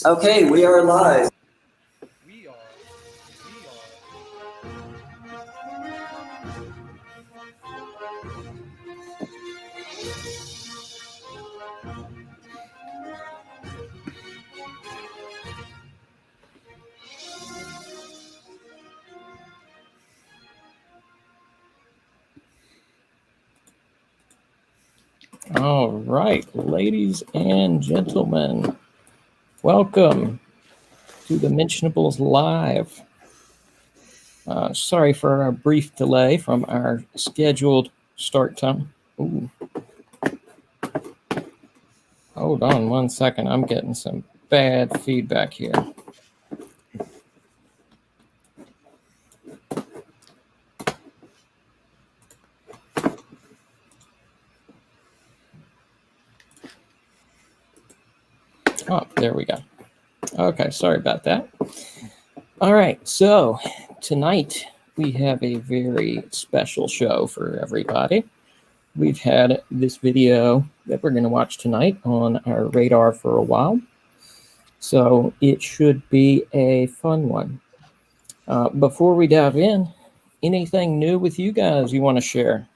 Okay, we are live. We are. All right, ladies and gentlemen, welcome to the Mentionables Live. Sorry for a brief delay from our scheduled start time. Ooh. Hold on one second. I'm getting some bad feedback here. Oh, there we go. Okay, sorry about that. All right, so tonight we have a very special show for everybody. We've had this video that we're going to watch tonight on our radar for a while, so it should be a fun one. Before we dive in, anything new with you guys you want to share?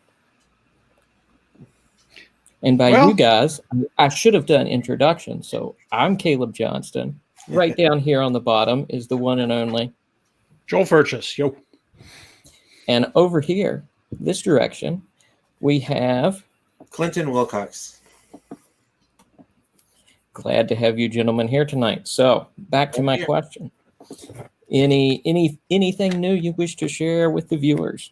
And by you guys, I should have done introductions. So I'm Caleb Johnston. Right down here on the bottom is the one and only Joel Furchess. Yo. And over here, this direction, we have Clinton Wilcox. Glad to have you gentlemen here tonight. So back to my question. Anything new you wish to share with the viewers?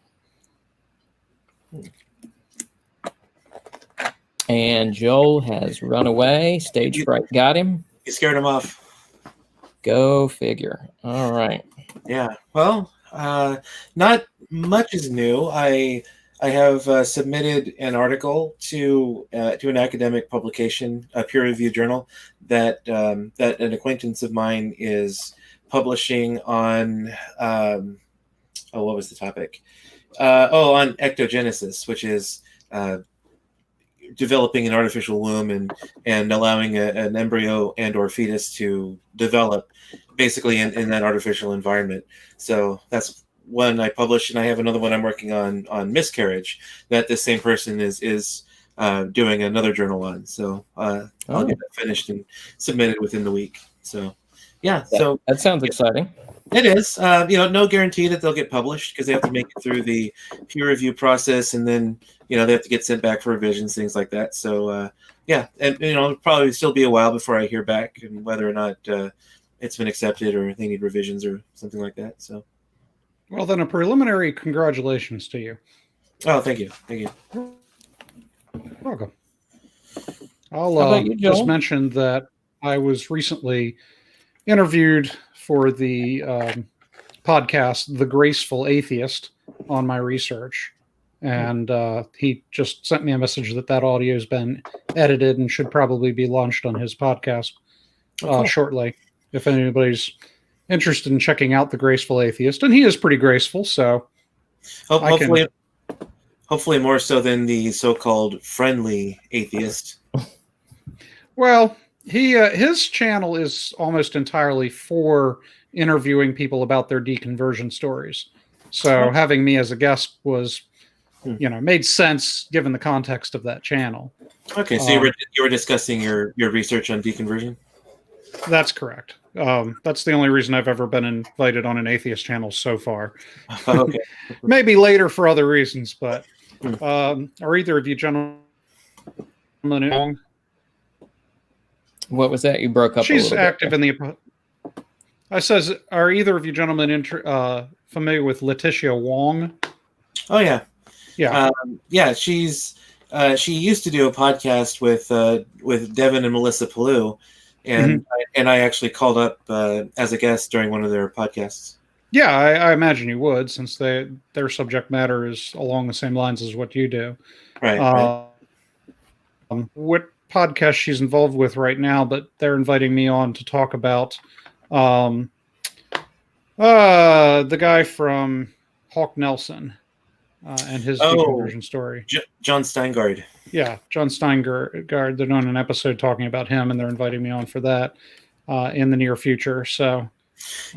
And Joel has run away. Stage fright got him. You scared him off. Go figure. All right. Yeah. Well, not much is new. I have submitted an article to an academic publication, a peer-reviewed journal that that an acquaintance of mine is publishing on. What was the topic? On ectogenesis, which is developing an artificial womb and allowing an embryo and or fetus to develop basically in that artificial environment. So that's one I published, and I have another one I'm working on miscarriage that this same person is doing another journal on. So I'll get that finished and submitted within the week. So yeah, so that sounds exciting. It is. No guarantee that they'll get published because they have to make it through the peer review process, and then they have to get sent back for revisions, things like that. So yeah, and it'll probably still be a while before I hear back and whether or not it's been accepted or they need revisions or something like that. So, well, then a preliminary congratulations to you. Oh, thank you, thank you. Welcome. I'll just mention that I was recently interviewed for the podcast, The Graceful Atheist, on my research. And he just sent me a message that audio has been edited and should probably be launched on his podcast shortly. If anybody's interested in checking out The Graceful Atheist. And he is pretty graceful, so... Hopefully more so than the so-called friendly atheist. Well... his channel is almost entirely for interviewing people about their deconversion stories. So having me as a guest was, made sense given the context of that channel. Okay, so you were discussing your research on deconversion? That's correct. That's the only reason I've ever been invited on an atheist channel so far. Okay. Maybe later for other reasons, but are either of you gentlemen wrong? What was that? You broke up. She's active in the. I says, are either of you gentlemen familiar with Letitia Wong? Oh yeah, yeah. She's she used to do a podcast with Devin and Melissa Palou, and I actually called up as a guest during one of their podcasts. Yeah, I imagine you would, since their subject matter is along the same lines as what you do. Right. What podcast she's involved with right now, but they're inviting me on to talk about the guy from Hawk Nelson. and his deconversion story. John Steingard. Yeah, John Steingard. They're doing an episode talking about him, and they're inviting me on for that in the near future. So,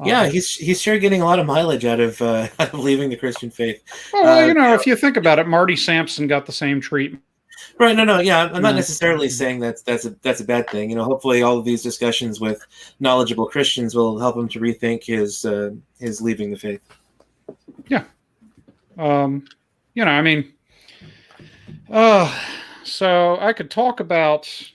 yeah, he's sure getting a lot of mileage out of leaving the Christian faith. Well, if you think about it, Marty Sampson got the same treatment. Right. No. Yeah, I'm not necessarily saying that's a bad thing. Hopefully, all of these discussions with knowledgeable Christians will help him to rethink his leaving the faith. Yeah. So I could talk about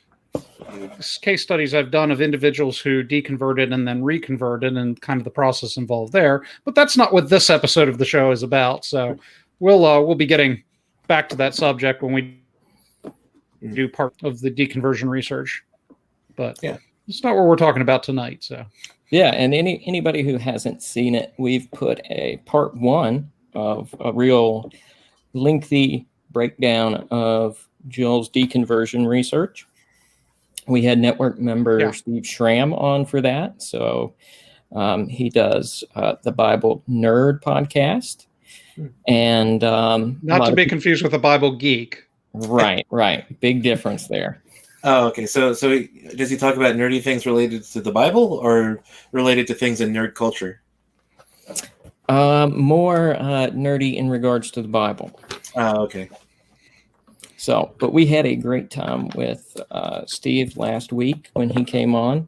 case studies I've done of individuals who deconverted and then reconverted and kind of the process involved there, but that's not what this episode of the show is about. So we'll be getting back to that subject when we do part of the deconversion research. But yeah, it's not what we're talking about tonight. So yeah, and anybody who hasn't seen it, we've put a part 1 of a real lengthy breakdown of Joel's deconversion research. We had network member Steve Schramm on for that. So he does the Bible Nerd podcast. And not to be confused with a Bible geek. Right. Big difference there. Oh, okay. So does he talk about nerdy things related to the Bible or related to things in nerd culture? More nerdy in regards to the Bible. Okay. So, but we had a great time with Steve last week when he came on.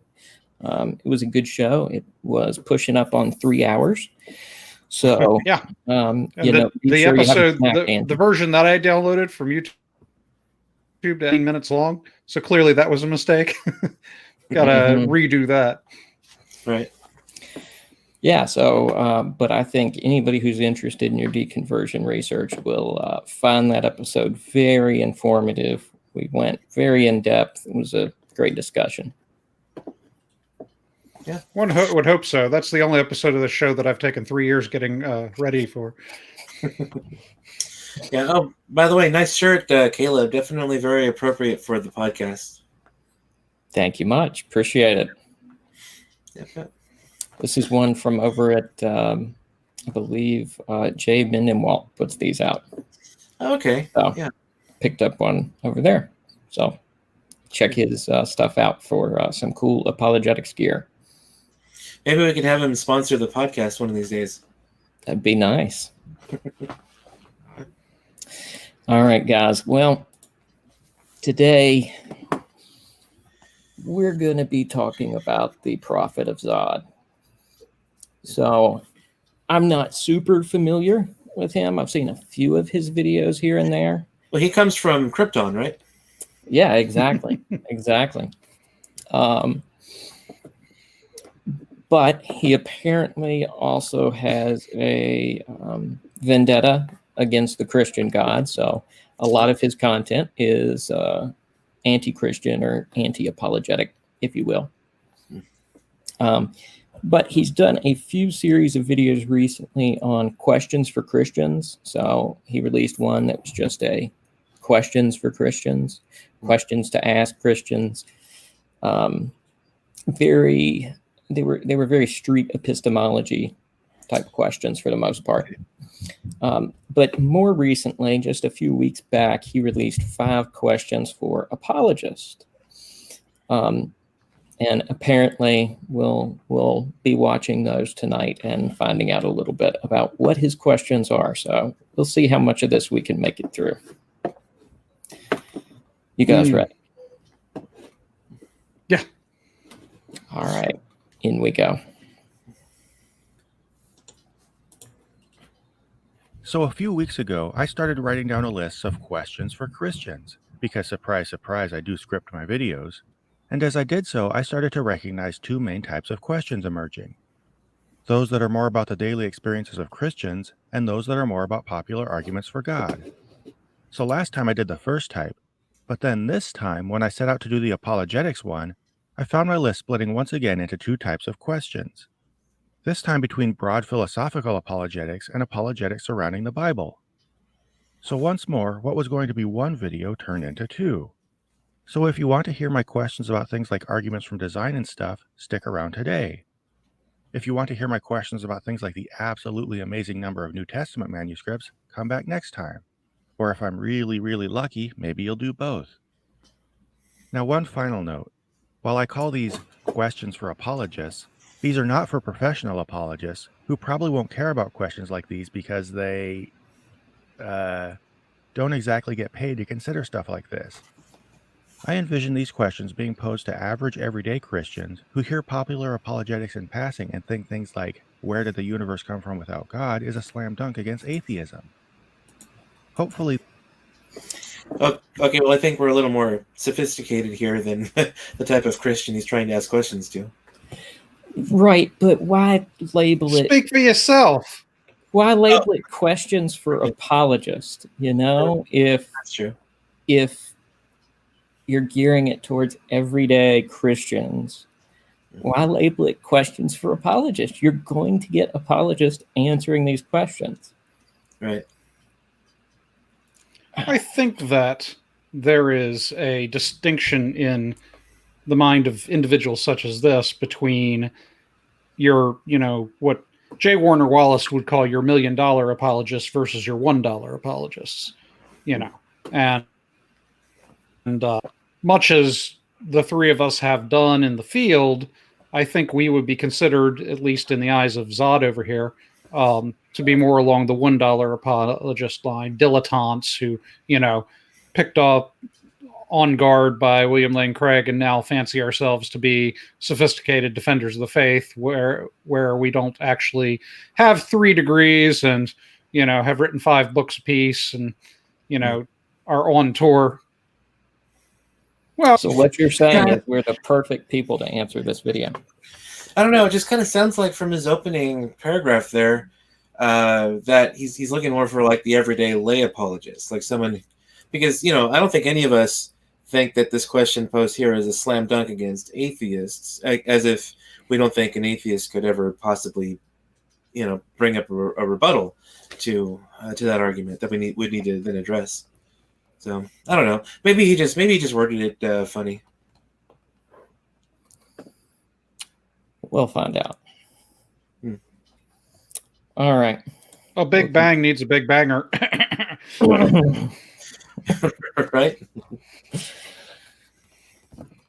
It was a good show. It was pushing up on 3 hours. So, yeah. The episode, the version that I downloaded from YouTube, 18 minutes long. So clearly that was a mistake. Gotta redo that. Right. Yeah. So, but I think anybody who's interested in your deconversion research will find that episode very informative. We went very in depth. It was a great discussion. Yeah, one would hope so. That's the only episode of the show that I've taken 3 years getting ready for. Yeah. Oh, by the way, nice shirt, Caleb. Definitely very appropriate for the podcast. Thank you much. Appreciate it. Yep. This is one from over at, I believe, Jay Mindenwalt puts these out. Okay. So, picked up one over there. So check his stuff out for some cool apologetics gear. Maybe we could have him sponsor the podcast one of these days. That'd be nice. All right, guys. Well, today we're going to be talking about the Prophet of Zod. So I'm not super familiar with him. I've seen a few of his videos here and there. Well, he comes from Krypton, right? Yeah, exactly. Exactly. But he apparently also has a vendetta against the Christian God. So a lot of his content is anti-Christian or anti-apologetic, if you will. But he's done a few series of videos recently on questions for Christians. So he released one that was just a questions for Christians, questions to ask Christians. They were very street epistemology type questions for the most part. But more recently, just a few weeks back, he released 5 questions for apologists. And apparently we'll be watching those tonight and finding out a little bit about what his questions are. So we'll see how much of this we can make it through. You guys ready? Yeah. All right. In we go. So a few weeks ago, I started writing down a list of questions for Christians, because surprise, surprise, I do script my videos. And as I did so, I started to recognize 2 main types of questions emerging. Those that are more about the daily experiences of Christians, and those that are more about popular arguments for God. So last time I did the first type, but then this time, when I set out to do the apologetics one, I found my list splitting once again into 2 types of questions. This time between broad philosophical apologetics and apologetics surrounding the Bible. So once more, what was going to be one video turned into 2. So if you want to hear my questions about things like arguments from design and stuff, stick around today. If you want to hear my questions about things like the absolutely amazing number of New Testament manuscripts, come back next time. Or if I'm really, really lucky, maybe you'll do both. Now, one final note. While I call these questions for apologists, these are not for professional apologists who probably won't care about questions like these because they don't exactly get paid to consider stuff like this. I envision these questions being posed to average everyday Christians who hear popular apologetics in passing and think things like, where did the universe come from without God, is a slam dunk against atheism. Hopefully. Okay, well, I think we're a little more sophisticated here than the type of Christian he's trying to ask questions to. Right, but why label it? Speak for yourself. Why label it questions for apologists? If That's true. If you're gearing it towards everyday Christians, why label it questions for apologists? You're going to get apologists answering these questions. Right. I think that there is a distinction in the mind of individuals such as this between your, what J. Warner Wallace would call your $1 million apologists versus your $1 apologists, and much as the three of us have done in the field, I think we would be considered, at least in the eyes of Zod over here, to be more along the $1 apologist line, dilettantes who, picked up on guard by William Lane Craig and now fancy ourselves to be sophisticated defenders of the faith, where we don't actually have 3 degrees and, have written 5 books apiece and, are on tour. Well, so what you're saying is we're the perfect people to answer this video. I don't know. It just kind of sounds like from his opening paragraph there that he's looking more for like the everyday lay apologist, like someone, because I don't think any of us think that this question posed here is a slam dunk against atheists, as if we don't think an atheist could ever possibly, bring up a rebuttal to that argument that would need to then address. So I don't know. Maybe he just worded it funny. We'll find out. All right. A big bang needs a big banger. Right?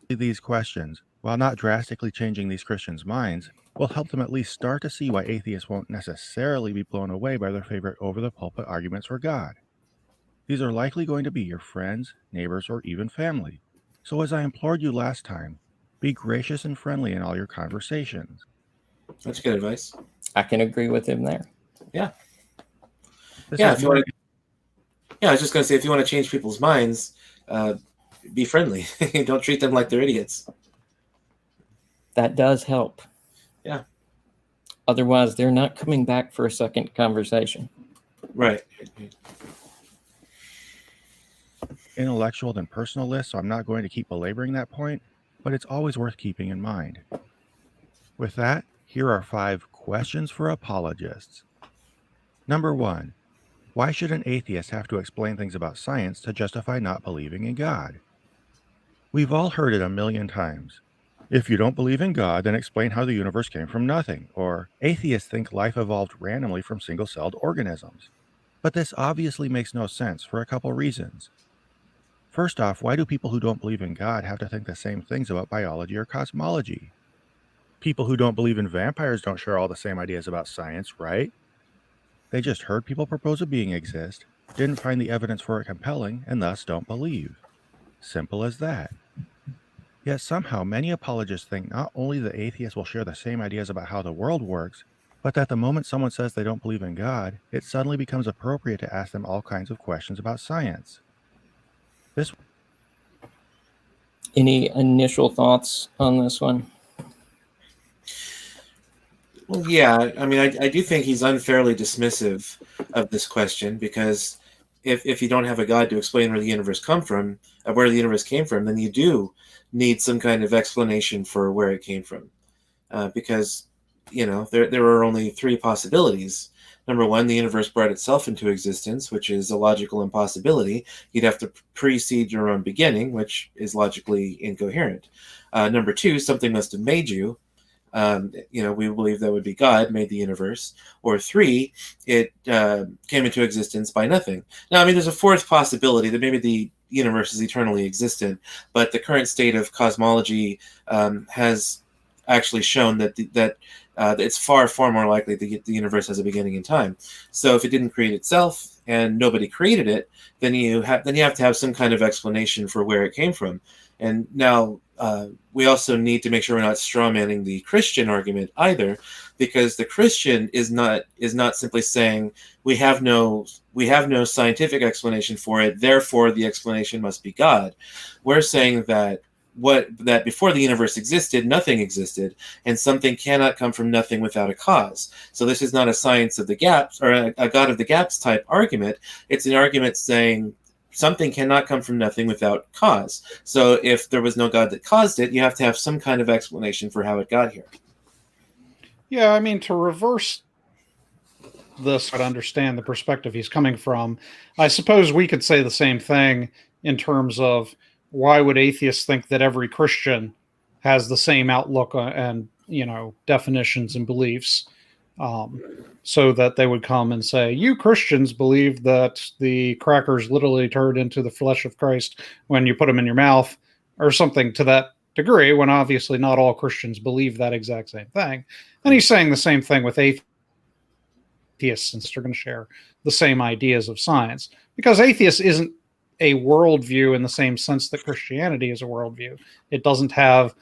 These questions, while not drastically changing these Christians' minds, will help them at least start to see why atheists won't necessarily be blown away by their favorite over-the-pulpit arguments for God. These are likely going to be your friends, neighbors, or even family. So as I implored you last time, be gracious and friendly in all your conversations. That's good advice. I can agree with him there. Yeah. I was just going to say, if you want to change people's minds, be friendly. Don't treat them like they're idiots. That does help. Yeah. Otherwise, they're not coming back for a second conversation. Right. Intellectual than personal list, so I'm not going to keep belaboring that point, but it's always worth keeping in mind. With that, here are 5 questions for apologists. Number 1. Why should an atheist have to explain things about science to justify not believing in God? We've all heard it a million times. If you don't believe in God, then explain how the universe came from nothing. Or, atheists think life evolved randomly from single-celled organisms. But this obviously makes no sense for a couple reasons. First off, why do people who don't believe in God have to think the same things about biology or cosmology? People who don't believe in vampires don't share all the same ideas about science, right? They just heard people propose a being exist, didn't find the evidence for it compelling, and thus don't believe. Simple as that. Yet somehow many apologists think not only that atheists will share the same ideas about how the world works, but that the moment someone says they don't believe in God, it suddenly becomes appropriate to ask them all kinds of questions about science. Any initial thoughts on this one? Well, yeah. I mean, I do think he's unfairly dismissive of this question, because if you don't have a God to explain where the universe came from, then you do need some kind of explanation for where it came from. Because, there are only 3 possibilities. Number 1, the universe brought itself into existence, which is a logical impossibility. You'd have to precede your own beginning, which is logically incoherent. Number 2, something must have made you, we believe that would be God made the universe, or 3, it came into existence by nothing. Now, I mean, there's a fourth possibility that maybe the universe is eternally existent, but the current state of cosmology has actually shown that it's far, far more likely that the universe has a beginning in time. So if it didn't create itself and nobody created it, then you have to have some kind of explanation for where it came from. And now we also need to make sure we're not strawmanning the Christian argument either, because the Christian is not simply saying we have no scientific explanation for it, therefore the explanation must be God. We're saying that before the universe existed, nothing existed, and something cannot come from nothing without a cause. So this is not a science of the gaps or a God of the gaps type argument. It's an argument saying something cannot come from nothing without cause. So if there was no God that caused it, you have to have some kind of explanation for how it got here. Yeah, I mean, to reverse this, to understand the perspective he's coming from, I suppose we could say the same thing in terms of why would atheists think that every Christian has the same outlook and definitions and beliefs, so that they would come and say, you Christians believe that the crackers literally turned into the flesh of Christ when you put them in your mouth, or something to that degree, when obviously not all Christians believe that exact same thing. And he's saying the same thing with atheists, since they're going to share the same ideas of science, because atheist isn't a worldview in the same sense that Christianity is a worldview. It doesn't have,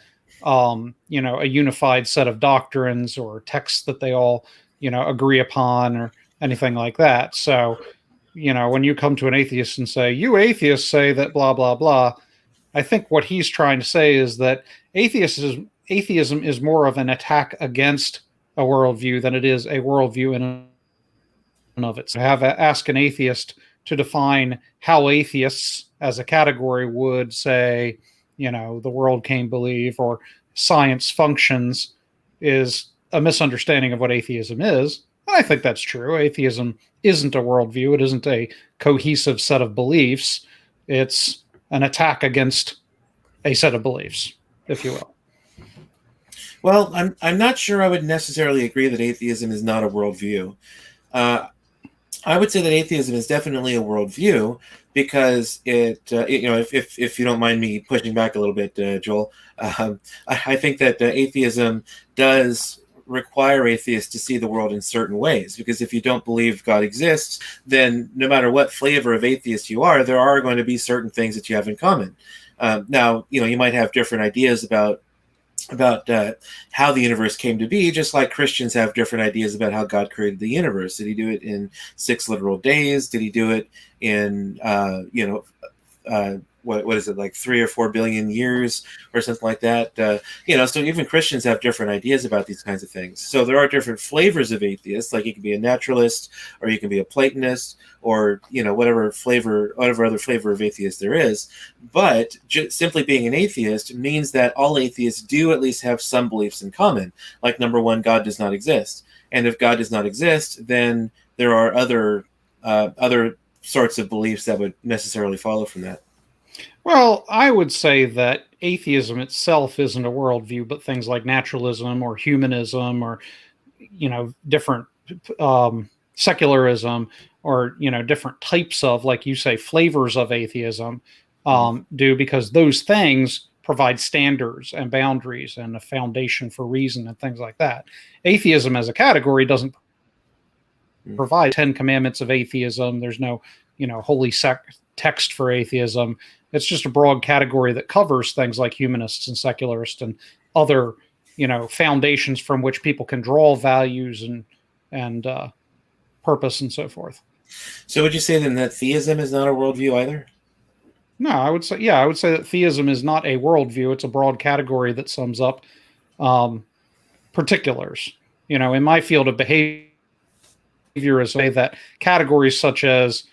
a unified set of doctrines or texts that they all, agree upon or anything like that. So, when you come to an atheist and say, you atheists say that blah, blah, blah, I think what he's trying to say is that atheism is more of an attack against a worldview than it is a worldview in and of it. So ask an atheist to define how atheists as a category would say, the world came believe or science functions, is a misunderstanding of what atheism is. And I think that's true. Atheism isn't a worldview. It isn't a cohesive set of beliefs. It's an attack against a set of beliefs, if you will. Well, I'm not sure I would necessarily agree that atheism is not a worldview. I would say that atheism is definitely a worldview because if you don't mind me pushing back a little bit, Joel, I think that atheism does require atheists to see the world in certain ways, because if you don't believe God exists, then no matter what flavor of atheist you are, there are going to be certain things that you have in common. Now, you might have different ideas about how the universe came to be, just like Christians have different ideas about how God created the universe. Did he do it in 6 literal days? Did he do it in what is it, like 3 or 4 billion years or something like that? So even Christians have different ideas about these kinds of things. So there are different flavors of atheists. Like you can be a naturalist, or you can be a Platonist, or whatever other flavor of atheist there is. But simply being an atheist means that all atheists do at least have some beliefs in common. Like, number one, God does not exist. And if God does not exist, then there are other sorts of beliefs that would necessarily follow from that. Well, I would say that atheism itself isn't a worldview, but things like naturalism or humanism or, different secularism or, different types of, like you say, flavors of atheism do, because those things provide standards and boundaries and a foundation for reason and things like that. Atheism as a category doesn't provide 10 commandments of atheism. There's no, holy text for atheism. It's just a broad category that covers things like humanists and secularists and other, foundations from which people can draw values and purpose and so forth. So would you say then that theism is not a worldview either? No, I would say that theism is not a worldview. It's a broad category that sums up particulars. In my field of behavior, is say that categories such as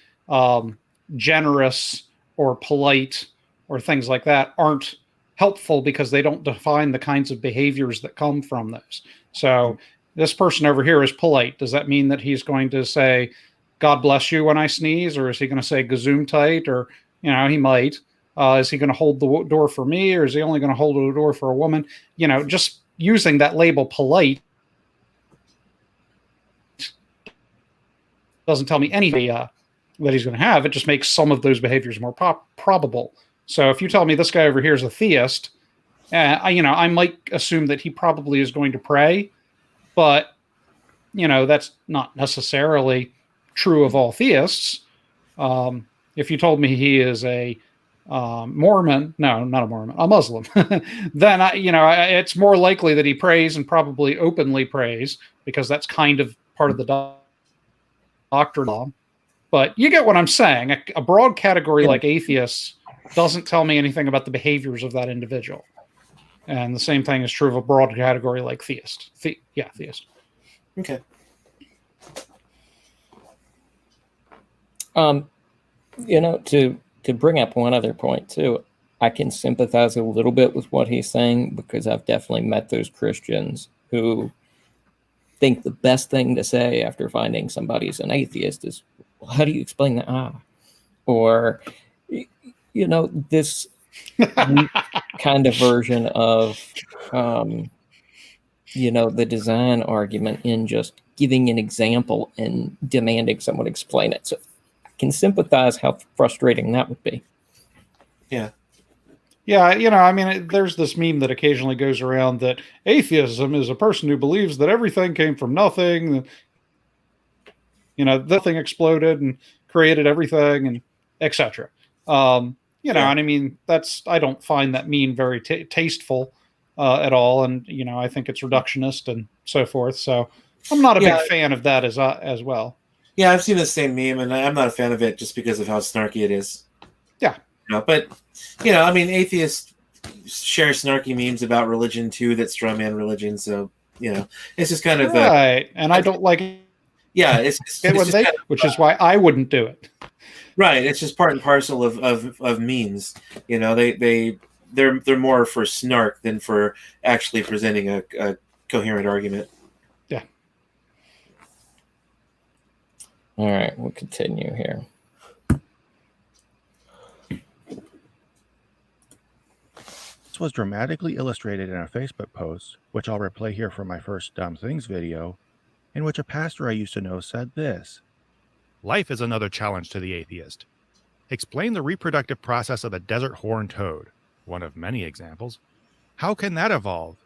generous or polite or things like that aren't helpful because they don't define the kinds of behaviors that come from those. So this person over here is polite. Does that mean that he's going to say, God bless you when I sneeze? Or is he going to say gesundheit? Or, he might. Is he going to hold the door for me? Or is he only going to hold the door for a woman? Just using that label polite doesn't tell me anything that he's going to have. It just makes some of those behaviors more probable. So if you tell me this guy over here is a theist, I might assume that he probably is going to pray, but that's not necessarily true of all theists. If you told me he is a Mormon, no, not a Mormon, a Muslim, then it's more likely that he prays, and probably openly prays, because that's kind of part of the doctrine law. But you get what I'm saying. A broad category like atheists doesn't tell me anything about the behaviors of that individual. And the same thing is true of a broad category like theist. Theist. Okay. To bring up one other point too, I can sympathize a little bit with what he's saying, because I've definitely met those Christians who think the best thing to say after finding somebody's an atheist is, well, how do you explain that? Or, this kind of version of, the design argument in just giving an example and demanding someone explain it. So I can sympathize how frustrating that would be. Yeah. Yeah, there's this meme that occasionally goes around that atheism is a person who believes that everything came from nothing, nothing exploded and created everything, and etc. I don't find that meme very tasteful at all, and I think it's reductionist and so forth. So I'm not a big fan of that as well. Yeah, I've seen the same meme, and I'm not a fan of it just because of how snarky it is. Yeah. But atheists share snarky memes about religion too that strawman religion. So it's just kind of right. And I don't like it. Yeah, it's which is why I wouldn't do it. Right. It's just part and parcel of memes. They're more for snark than for actually presenting a coherent argument. Yeah. All right, we'll continue here. This was dramatically illustrated in a Facebook post, which I'll replay here from my first Dumb Things video, in which a pastor I used to know said this. Life is another challenge to the atheist. Explain the reproductive process of the desert horned toad, one of many examples. How can that evolve?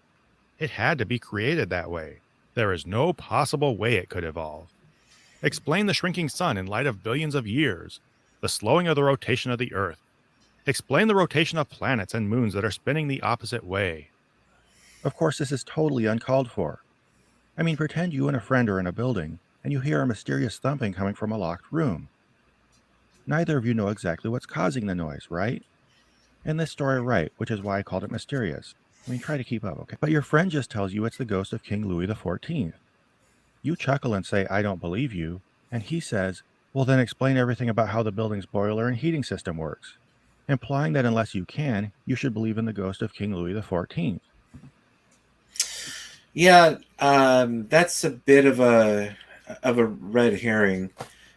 It had to be created that way. There is no possible way it could evolve. Explain the shrinking sun in light of billions of years, the slowing of the rotation of the earth. Explain the rotation of planets and moons that are spinning the opposite way. Of course, this is totally uncalled for. Pretend you and a friend are in a building, and you hear a mysterious thumping coming from a locked room. Neither of you know exactly what's causing the noise, right? In this story, right, which is why I called it mysterious. Try to keep up, okay? But your friend just tells you it's the ghost of King Louis XIV. You chuckle and say, I don't believe you, and he says, well, then explain everything about how the building's boiler and heating system works, implying that unless you can, you should believe in the ghost of King Louis XIV. Yeah, that's a bit of a red herring,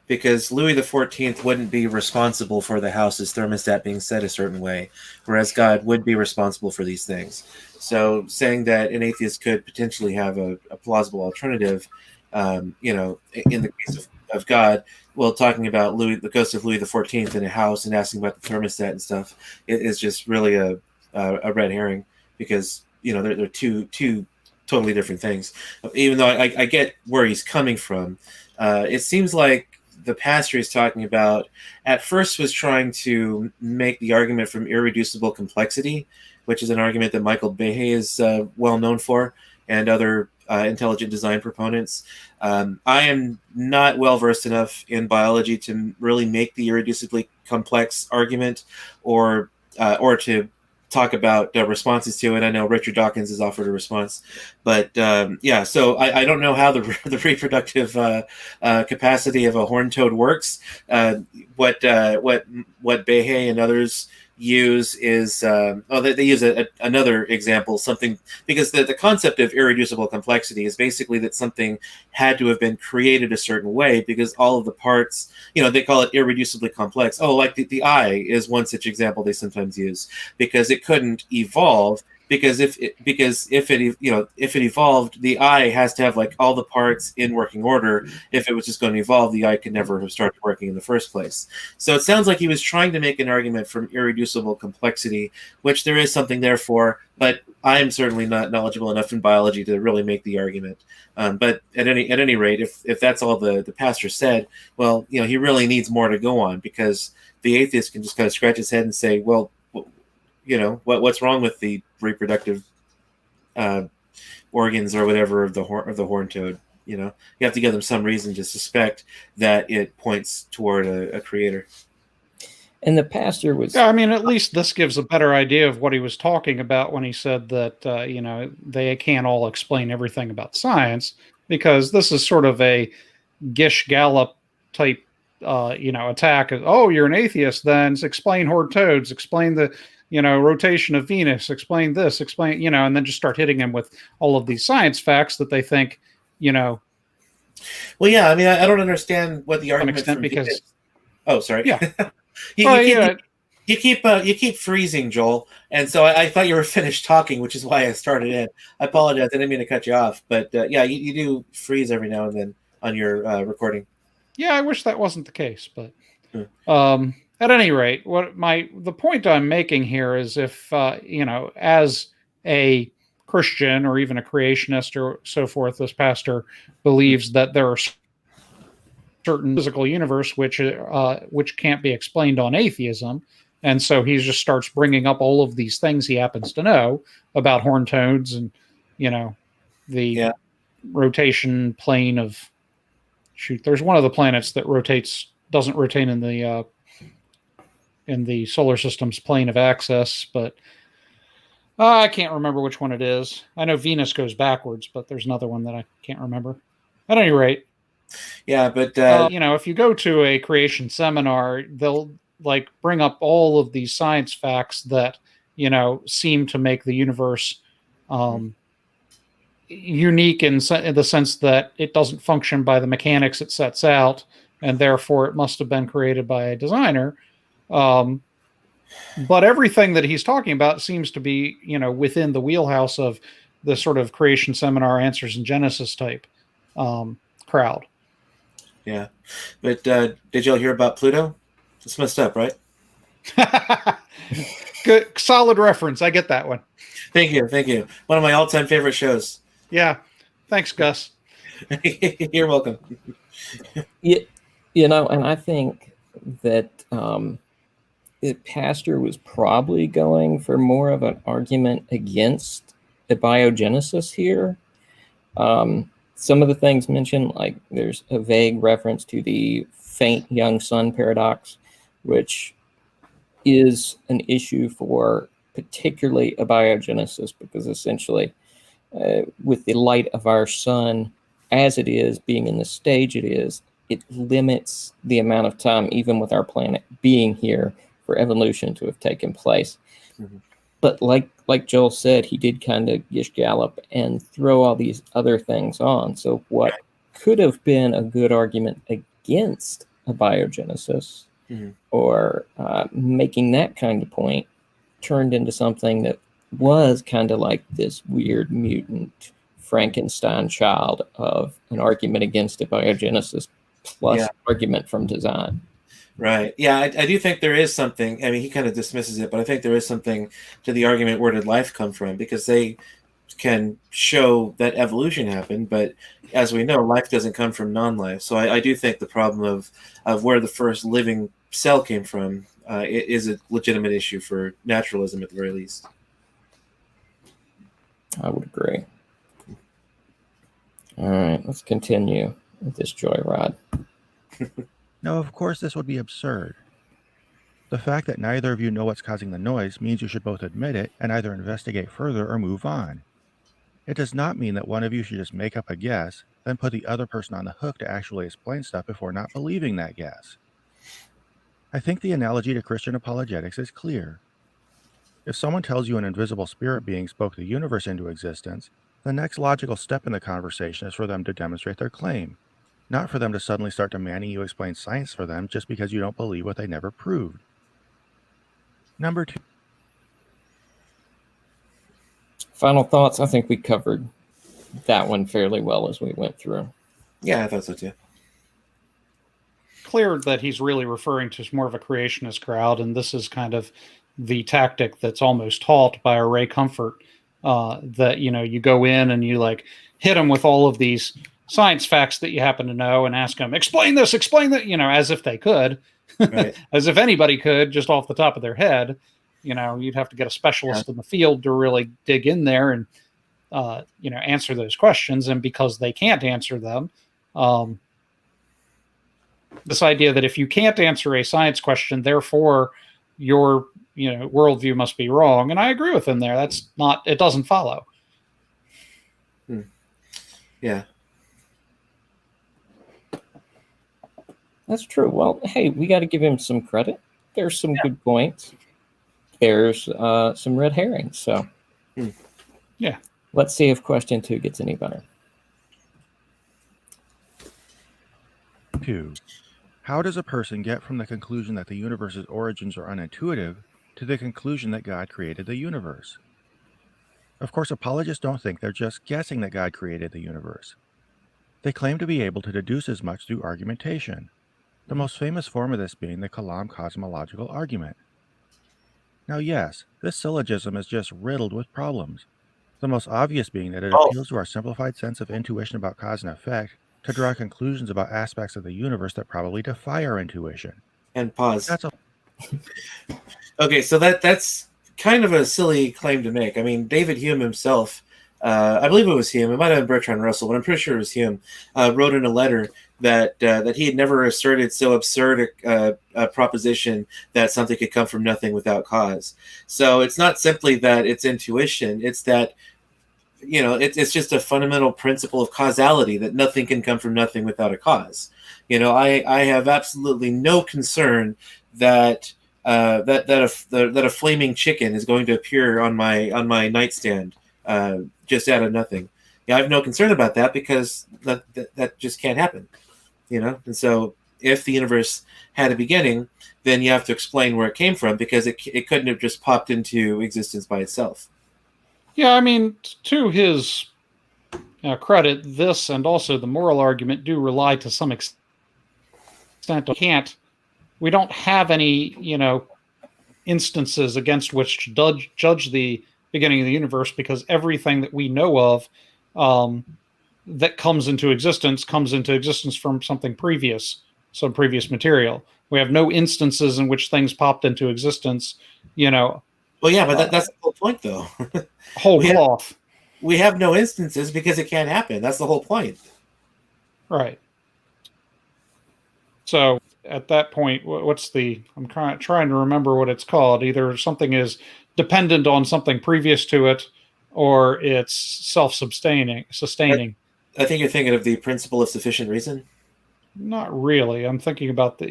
because Louis XIV wouldn't be responsible for the house's thermostat being set a certain way, whereas God would be responsible for these things. So saying that an atheist could potentially have a plausible alternative, in the case of God, well, talking about the ghost of Louis XIV in a house and asking about the thermostat and stuff, it is just really a red herring, because they're two totally different things. Even though I get where he's coming from, it seems like the pastor he's talking about at first was trying to make the argument from irreducible complexity, which is an argument that Michael Behe is well known for, and other intelligent design proponents. I am not well versed enough in biology to really make the irreducibly complex argument, or to talk about responses to it. I know Richard Dawkins has offered a response, but so I don't know how the reproductive capacity of a horned toad works. What Behe and others use is they use another example, something, because the concept of irreducible complexity is basically that something had to have been created a certain way, because all of the parts, they call it irreducibly complex. Like the eye is one such example they sometimes use, because it couldn't evolve because if it evolved, the eye has to have like all the parts in working order. If it was just going to evolve, the eye could never have started working in the first place. So it sounds like he was trying to make an argument from irreducible complexity, which there is something there for, but I am certainly not knowledgeable enough in biology to really make the argument. But at any rate, if that's all the pastor said, well, he really needs more to go on, because the atheist can just kind of scratch his head and say, well, what's wrong with the reproductive organs or whatever of the horned toad? You have to give them some reason to suspect that it points toward a creator. And the pastor was... Yeah, I mean, at least this gives a better idea of what he was talking about when he said that, they can't all explain everything about science, because this is sort of a Gish Gallop type, attack. Oh, you're an atheist, then explain horned toads, explain the, rotation of Venus, explain this, and then just start hitting him with all of these science facts that they think, Well, yeah, I mean, I don't understand what the argument extent, because... is. Oh, sorry. Yeah. You keep freezing, Joel, and so I thought you were finished talking, which is why I started in. I apologize. I didn't mean to cut you off, but yeah, you do freeze every now and then on your recording. Yeah, I wish that wasn't the case, but at any rate, the point I'm making here is, if as a Christian or even a creationist or so forth, this pastor believes that there are certain physical universe which can't be explained on atheism, and so he just starts bringing up all of these things he happens to know about horned toads and the rotation plane of there's one of the planets that doesn't rotate in the solar system's plane of axis, but I can't remember which one it is. I know Venus goes backwards, but there's another one that I can't remember. At any rate, yeah, but if you go to a creation seminar, they'll bring up all of these science facts that seem to make the universe unique in the sense that it doesn't function by the mechanics it sets out, and therefore it must have been created by a designer. But everything that he's talking about seems to be within the wheelhouse of the sort of creation seminar answers in Genesis type crowd. Yeah, but did y'all hear about Pluto? It's messed up, right? Good, solid reference. I get that one. Thank you. One of my all-time favorite shows. Yeah, thanks, Gus. You're welcome. And I think that the pastor was probably going for more of an argument against abiogenesis here. Some of the things mentioned, like there's a vague reference to the faint young sun paradox, which is an issue for particularly abiogenesis, because essentially with the light of our sun as it is, being in the stage it is, it limits the amount of time, even with our planet being here, for evolution to have taken place. Mm-hmm. But like Joel said, he did kind of gish gallop and throw all these other things on. So what could have been a good argument against abiogenesis or making that kind of point turned into something that was kind of like this weird mutant Frankenstein child of an argument against abiogenesis plus argument from design. Right. Yeah, I do think there is something. I mean, he kind of dismisses it, but I think there is something to the argument, where did life come from? Because they can show that evolution happened, but as we know, life doesn't come from non-life. So I do think the problem of where the first living cell came from is a legitimate issue for naturalism at the very least. I would agree. All right, let's continue with this joyride. No, of course this would be absurd. The fact that neither of you know what's causing the noise means you should both admit it and either investigate further or move on. It does not mean that one of you should just make up a guess, then put the other person on the hook to actually explain stuff before not believing that guess. I think the analogy to Christian apologetics is clear. If someone tells you an invisible spirit being spoke the universe into existence, the next logical step in the conversation is for them to demonstrate their claim, not for them to suddenly start demanding you explain science for them just because you don't believe what they never proved. Number 2. Final thoughts? I think we covered that one fairly well as we went through. Yeah, I thought so too. Clear that he's really referring to more of a creationist crowd, and this is kind of the tactic that's almost taught by Ray Comfort, that you go in and you like hit them with all of these science facts that you happen to know and ask them, explain this, as if they could, Right. as if anybody could just off the top of their head. You'd have to get a specialist in the field to really dig in there and answer those questions. And because they can't answer them, this idea that if you can't answer a science question, therefore your worldview must be wrong. And I agree with him there. It doesn't follow. Yeah. That's true. Well, hey, we got to give him some credit. There's some good points. There's some red herrings. So, yeah. Let's see if question 2 gets any better. 2. How does a person get from the conclusion that the universe's origins are unintuitive to the conclusion that God created the universe? Of course, apologists don't think they're just guessing that God created the universe. They claim to be able to deduce as much through argumentation, the most famous form of this being the Kalam cosmological argument. Now, yes, this syllogism is just riddled with problems, the most obvious being that it appeals to our simplified sense of intuition about cause and effect to draw conclusions about aspects of the universe that probably defy our intuition. And pause. Okay, so that's kind of a silly claim to make. I mean, David Hume himself, I believe it was Hume, it might have been Bertrand Russell, but I'm pretty sure it was Hume, wrote in a letter that he had never asserted so absurd a proposition that something could come from nothing without cause. So it's not simply that it's intuition, it's that it's just a fundamental principle of causality that nothing can come from nothing without a cause. I have absolutely no concern that a flaming chicken is going to appear on my nightstand just out of nothing. I have no concern about that because that just can't happen. And so if the universe had a beginning, then you have to explain where it came from because it couldn't have just popped into existence by itself. Yeah, I mean, to his credit, this and also the moral argument do rely to some extent. We don't have any, instances against which to judge the beginning of the universe because everything that we know of that comes into existence from something previous, some previous material. We have no instances in which things popped into existence, Well, yeah, but that's the whole point, though. Whole cloth. We have no instances because it can't happen. That's the whole point. Right. So at that point, I'm trying to remember what it's called. Either something is dependent on something previous to it, or it's sustaining. I think you're thinking of the principle of sufficient reason. Not really. I'm thinking about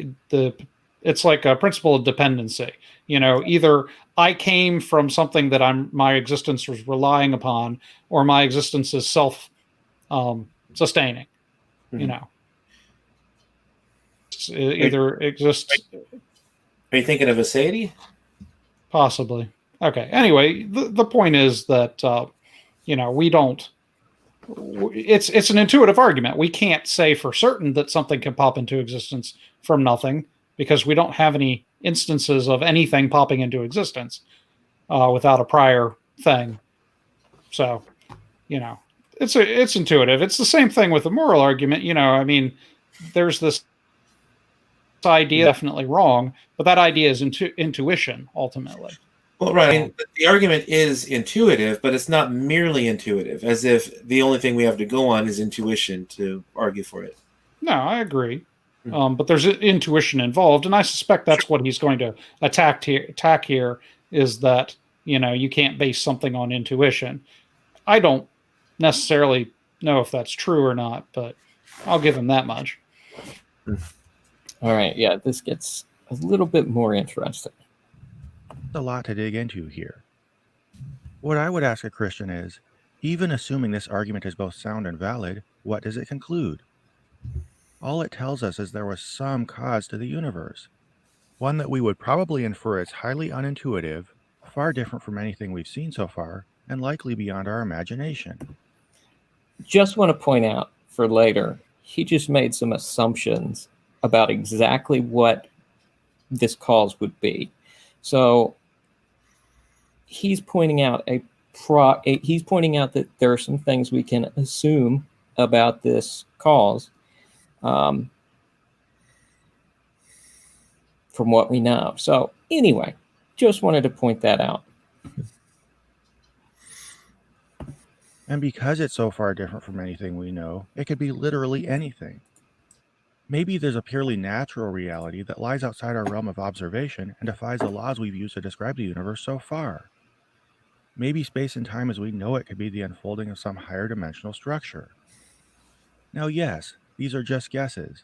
it's like a principle of dependency. Either I came from something that my existence was relying upon, or my existence is self-sustaining. Mm-hmm. Either exists. Are you thinking of aseity? Possibly. Okay. Anyway, the point is that we don't. It's an intuitive argument. We can't say for certain that something can pop into existence from nothing because we don't have any instances of anything popping into existence without a prior thing. So, it's intuitive. It's the same thing with the moral argument. I mean, there's this idea definitely wrong, but that idea is intuition ultimately. Well, right. I mean, the argument is intuitive, but it's not merely intuitive, as if the only thing we have to go on is intuition to argue for it. No, I agree. But there's intuition involved, and I suspect that's what he's going to attack here is that, you can't base something on intuition. I don't necessarily know if that's true or not, but I'll give him that much. All right. Yeah, this gets a little bit more interesting. A lot to dig into here. What I would ask a Christian is, even assuming this argument is both sound and valid, what does it conclude? All it tells us is there was some cause to the universe, one that we would probably infer is highly unintuitive, far different from anything we've seen so far, and likely beyond our imagination. Just want to point out for later, he just made some assumptions about exactly what this cause would be. So he's pointing out he's pointing out that there are some things we can assume about this cause from what we know. So anyway, just wanted to point that out. And because it's so far different from anything we know, it could be literally anything. Maybe there's a purely natural reality that lies outside our realm of observation and defies the laws we've used to describe the universe so far. Maybe space and time as we know it could be the unfolding of some higher dimensional structure. Now, yes, these are just guesses.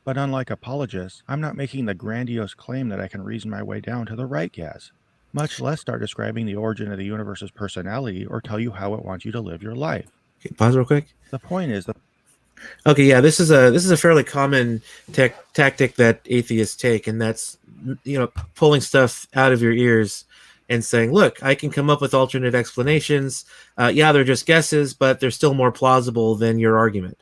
But unlike apologists, I'm not making the grandiose claim that I can reason my way down to the right guess, much less start describing the origin of the universe's personality or tell you how it wants you to live your life. Okay, pause real quick. The point is that Okay, yeah, this is a fairly common tactic that atheists take, and that's pulling stuff out of your ears and saying, "Look, I can come up with alternate explanations. Yeah, they're just guesses, but they're still more plausible than your argument."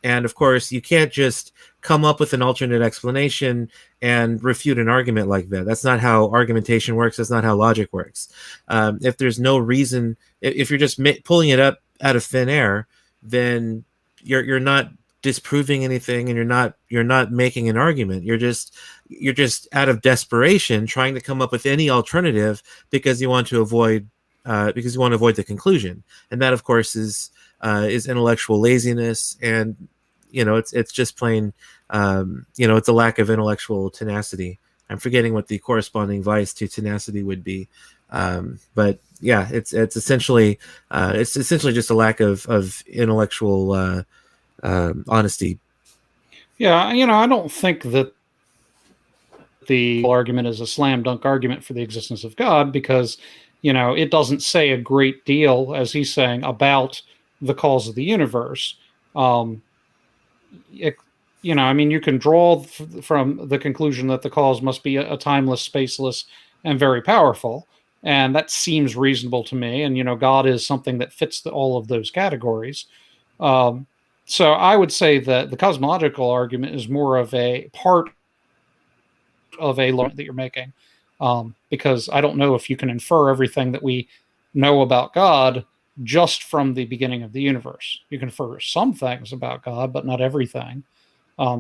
And of course, you can't just come up with an alternate explanation and refute an argument like that. That's not how argumentation works. That's not how logic works. If there's no reason, if you're just pulling it up out of thin air, then you're not disproving anything, and you're not making an argument. You're just out of desperation trying to come up with any alternative because you want to avoid the conclusion, and that of course is intellectual laziness, and it's just plain it's a lack of intellectual tenacity. I'm forgetting what the corresponding vice to tenacity would be, but yeah, it's essentially just a lack of intellectual honesty. Yeah, I don't think that the argument is a slam dunk argument for the existence of God, because it doesn't say a great deal, as he's saying, about the cause of the universe. You can draw from the conclusion that the cause must be a timeless, spaceless, and very powerful, and that seems reasonable to me. And God is something that fits all of those categories. So I would say that the cosmological argument is more of a part of a argument that you're making, because I don't know if you can infer everything that we know about God just from the beginning of the universe. You can infer some things about God, but not everything.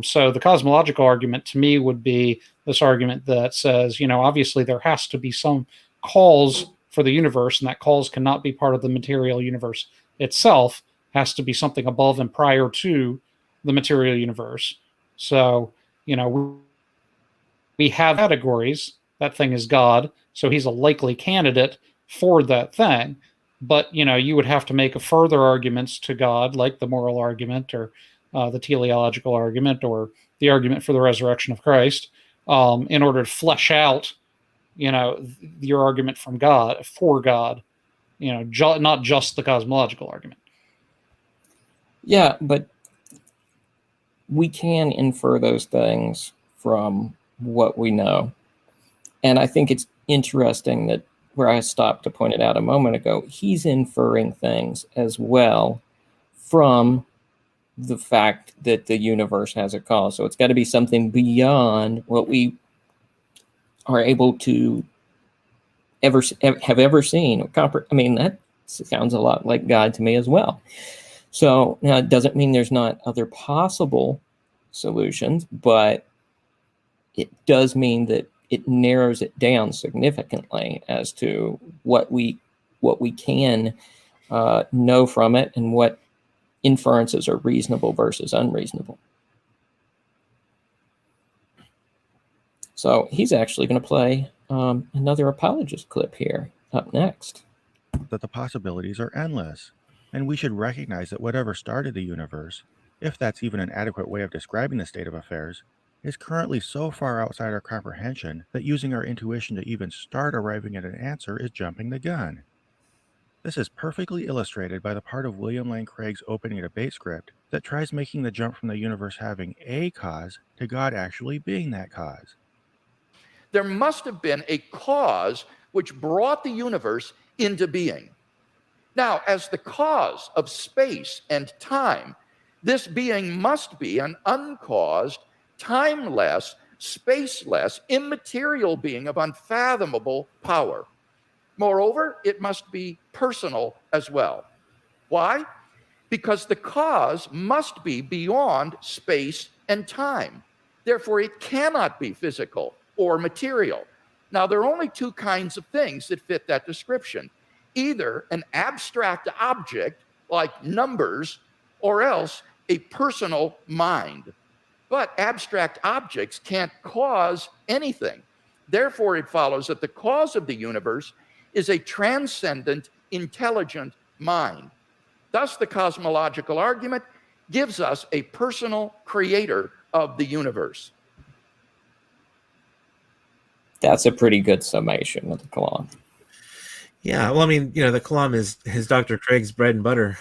So the cosmological argument to me would be this argument that says, obviously there has to be some cause for the universe, and that cause cannot be part of the material universe itself. Has to be something above and prior to the material universe. So, we have categories. That thing is God, so he's a likely candidate for that thing. But, you would have to make further arguments to God, like the moral argument, or the teleological argument, or the argument for the resurrection of Christ, in order to flesh out, your argument for God, not just the cosmological argument. Yeah, but we can infer those things from what we know. And I think it's interesting that where I stopped to point it out a moment ago, he's inferring things as well from the fact that the universe has a cause. So it's got to be something beyond what we are able to have ever seen. I mean, that sounds a lot like God to me as well. So now it doesn't mean there's not other possible solutions, but it does mean that it narrows it down significantly as to what we can know from it, and what inferences are reasonable versus unreasonable. So he's actually going to play another apologist clip here up next. That the possibilities are endless, and we should recognize that whatever started the universe, if that's even an adequate way of describing the state of affairs, is currently so far outside our comprehension that using our intuition to even start arriving at an answer is jumping the gun. This is perfectly illustrated by the part of William Lane Craig's opening debate script that tries making the jump from the universe having a cause to God actually being that cause. There must have been a cause which brought the universe into being. Now, as the cause of space and time, this being must be an uncaused, timeless, spaceless, immaterial being of unfathomable power. Moreover, it must be personal as well. Why? Because the cause must be beyond space and time. Therefore, it cannot be physical or material. Now, there are only two kinds of things that fit that description: either an abstract object like numbers, or else a personal mind. But abstract objects can't cause anything. Therefore, it follows that the cause of the universe is a transcendent, intelligent mind. Thus, the cosmological argument gives us a personal creator of the universe. That's a pretty good summation of the Kalam. Yeah, well, I mean, the Kalam is Dr. Craig's bread and butter.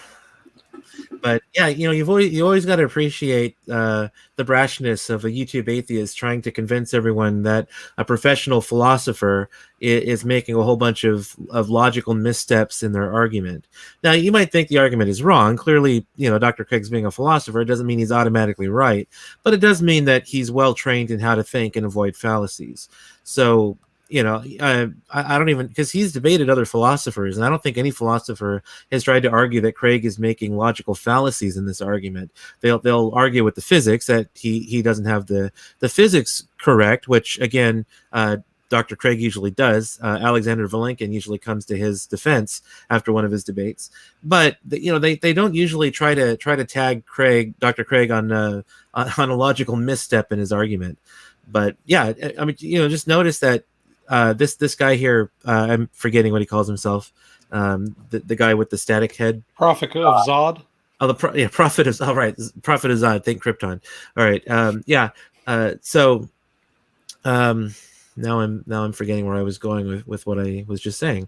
But yeah, you always got to appreciate the brashness of a YouTube atheist trying to convince everyone that a professional philosopher is making a whole bunch of logical missteps in their argument. Now, you might think the argument is wrong. Clearly, Dr. Craig's being a philosopher. It doesn't mean he's automatically right, but it does mean that he's well trained in how to think and avoid fallacies. So, I don't even, because he's debated other philosophers, and I don't think any philosopher has tried to argue that Craig is making logical fallacies in this argument. They'll argue with the physics that he doesn't have the physics correct, which again, Dr. Craig usually does. Alexander Vilenkin usually comes to his defense after one of his debates, but they don't usually try to tag Dr. Craig on a logical misstep in his argument. But yeah, I mean, just notice that this guy here, I'm forgetting what he calls himself, the guy with the static head. Prophet of Zod. Oh, Prophet of Zod. All right, Prophet of Zod. Think Krypton. All right. Now I'm forgetting where I was going with what I was just saying.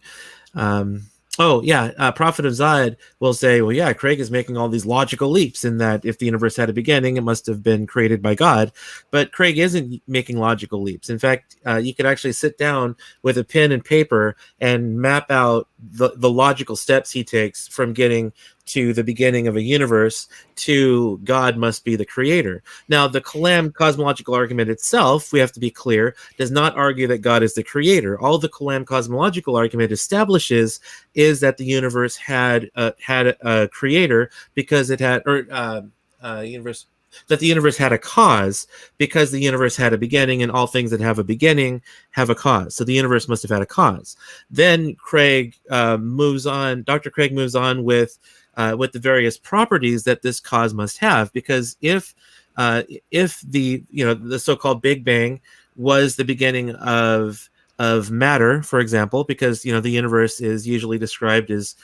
Prophet of Zod will say, well, yeah, Craig is making all these logical leaps in that if the universe had a beginning, it must have been created by God. But Craig isn't making logical leaps. In fact, you could actually sit down with a pen and paper and map out the logical steps he takes from getting to the beginning of a universe to God must be the creator. Now, the Kalam cosmological argument itself, we have to be clear, does not argue that God is the creator. All the Kalam cosmological argument establishes is that the universe had a creator because it had, that the universe had a cause because the universe had a beginning, and all things that have a beginning have a cause. So the universe must have had a cause. Then Craig moves on. Dr. Craig moves on with the various properties that this cause must have, because if the so-called Big Bang was the beginning of matter, for example, because the universe is usually described as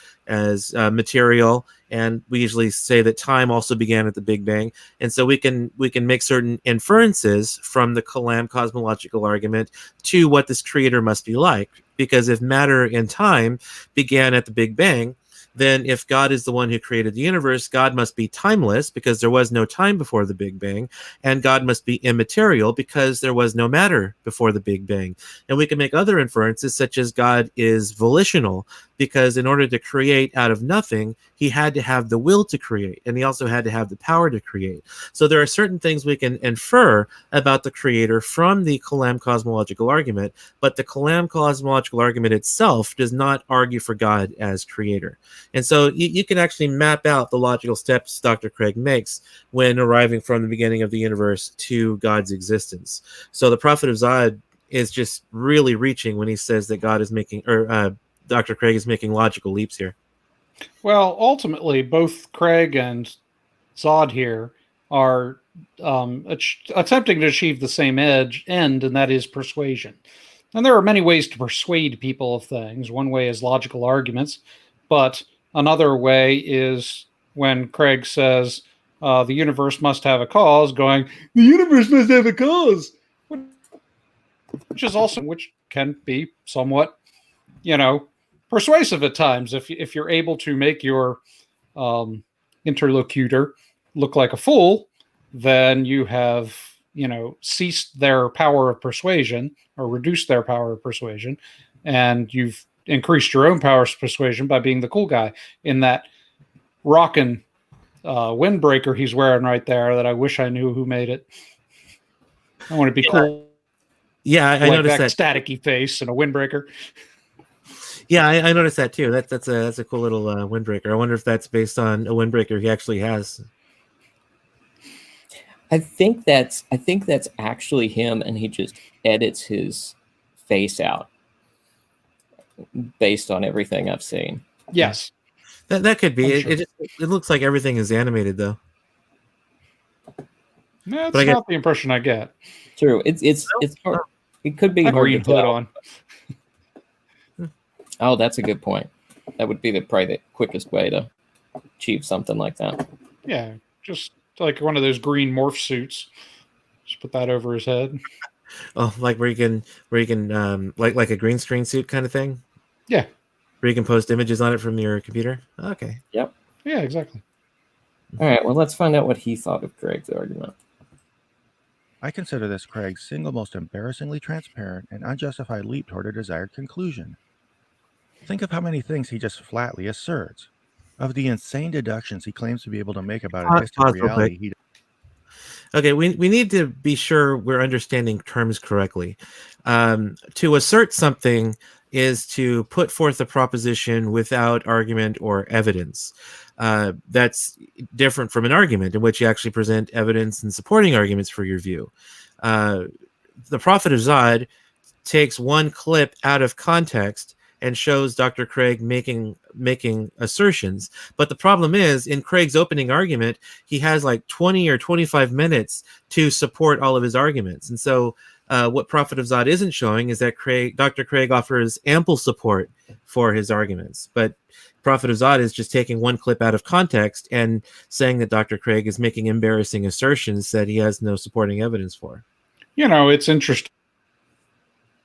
material, and we usually say that time also began at the Big Bang, and so we can make certain inferences from the Kalam cosmological argument to what this creator must be like, because if matter and time began at the Big Bang, then if God is the one who created the universe, God must be timeless because there was no time before the Big Bang, and God must be immaterial because there was no matter before the Big Bang. And we can make other inferences, such as God is volitional, because in order to create out of nothing, he had to have the will to create, and he also had to have the power to create. So there are certain things we can infer about the creator from the Kalam cosmological argument, but the Kalam cosmological argument itself does not argue for God as creator. And so you can actually map out the logical steps Dr. Craig makes when arriving from the beginning of the universe to God's existence. So the Prophet of Zod is just really reaching when he says that God is making, or Dr. Craig is making logical leaps here. Well, ultimately, both Craig and Zod here are attempting to achieve the same end, and that is persuasion. And there are many ways to persuade people of things. One way is logical arguments, but another way is when Craig says the universe must have a cause, going, the universe must have a cause, which can be somewhat, persuasive at times. If you're able to make your interlocutor look like a fool, then you have, ceased their power of persuasion or reduced their power of persuasion, and you've increased your own powers of persuasion by being the cool guy in that rockin' windbreaker he's wearing right there that I wish I knew who made it. I want to be cool. Yeah, I like noticed that staticky face and a windbreaker. Yeah, I noticed that too. That's a cool little windbreaker. I wonder if that's based on a windbreaker he actually has. I think that's actually him, and he just edits his face out based on everything I've seen. Yes, that could be. Sure. It looks like everything is animated though. No, that's not the impression I get. True. It's hard. It could be hard green to hood tell. on. Oh, that's a good point. That would be probably the quickest way to achieve something like that. Yeah, just like one of those green morph suits. Just put that over his head. Oh, like where you can like a green screen suit kind of thing. Yeah, where you can post images on it from your computer. Okay. Yep. Yeah, exactly. All right. Well, let's find out what he thought of Craig's argument. I consider this Craig's single most embarrassingly transparent and unjustified leap toward a desired conclusion. Think of how many things he just flatly asserts, of the insane deductions he claims to be able to make about a distant reality. Okay, we need to be sure we're understanding terms correctly. To assert something is to put forth a proposition without argument or evidence. That's different from an argument in which you actually present evidence and supporting arguments for your view. The Prophet of Zod takes one clip out of context and shows Dr. Craig making assertions. But the problem is, in Craig's opening argument, he has like 20 or 25 minutes to support all of his arguments. And so what Prophet of Zod isn't showing is that Dr. Craig offers ample support for his arguments. But Prophet of Zod is just taking one clip out of context and saying that Dr. Craig is making embarrassing assertions that he has no supporting evidence for. You know, it's interesting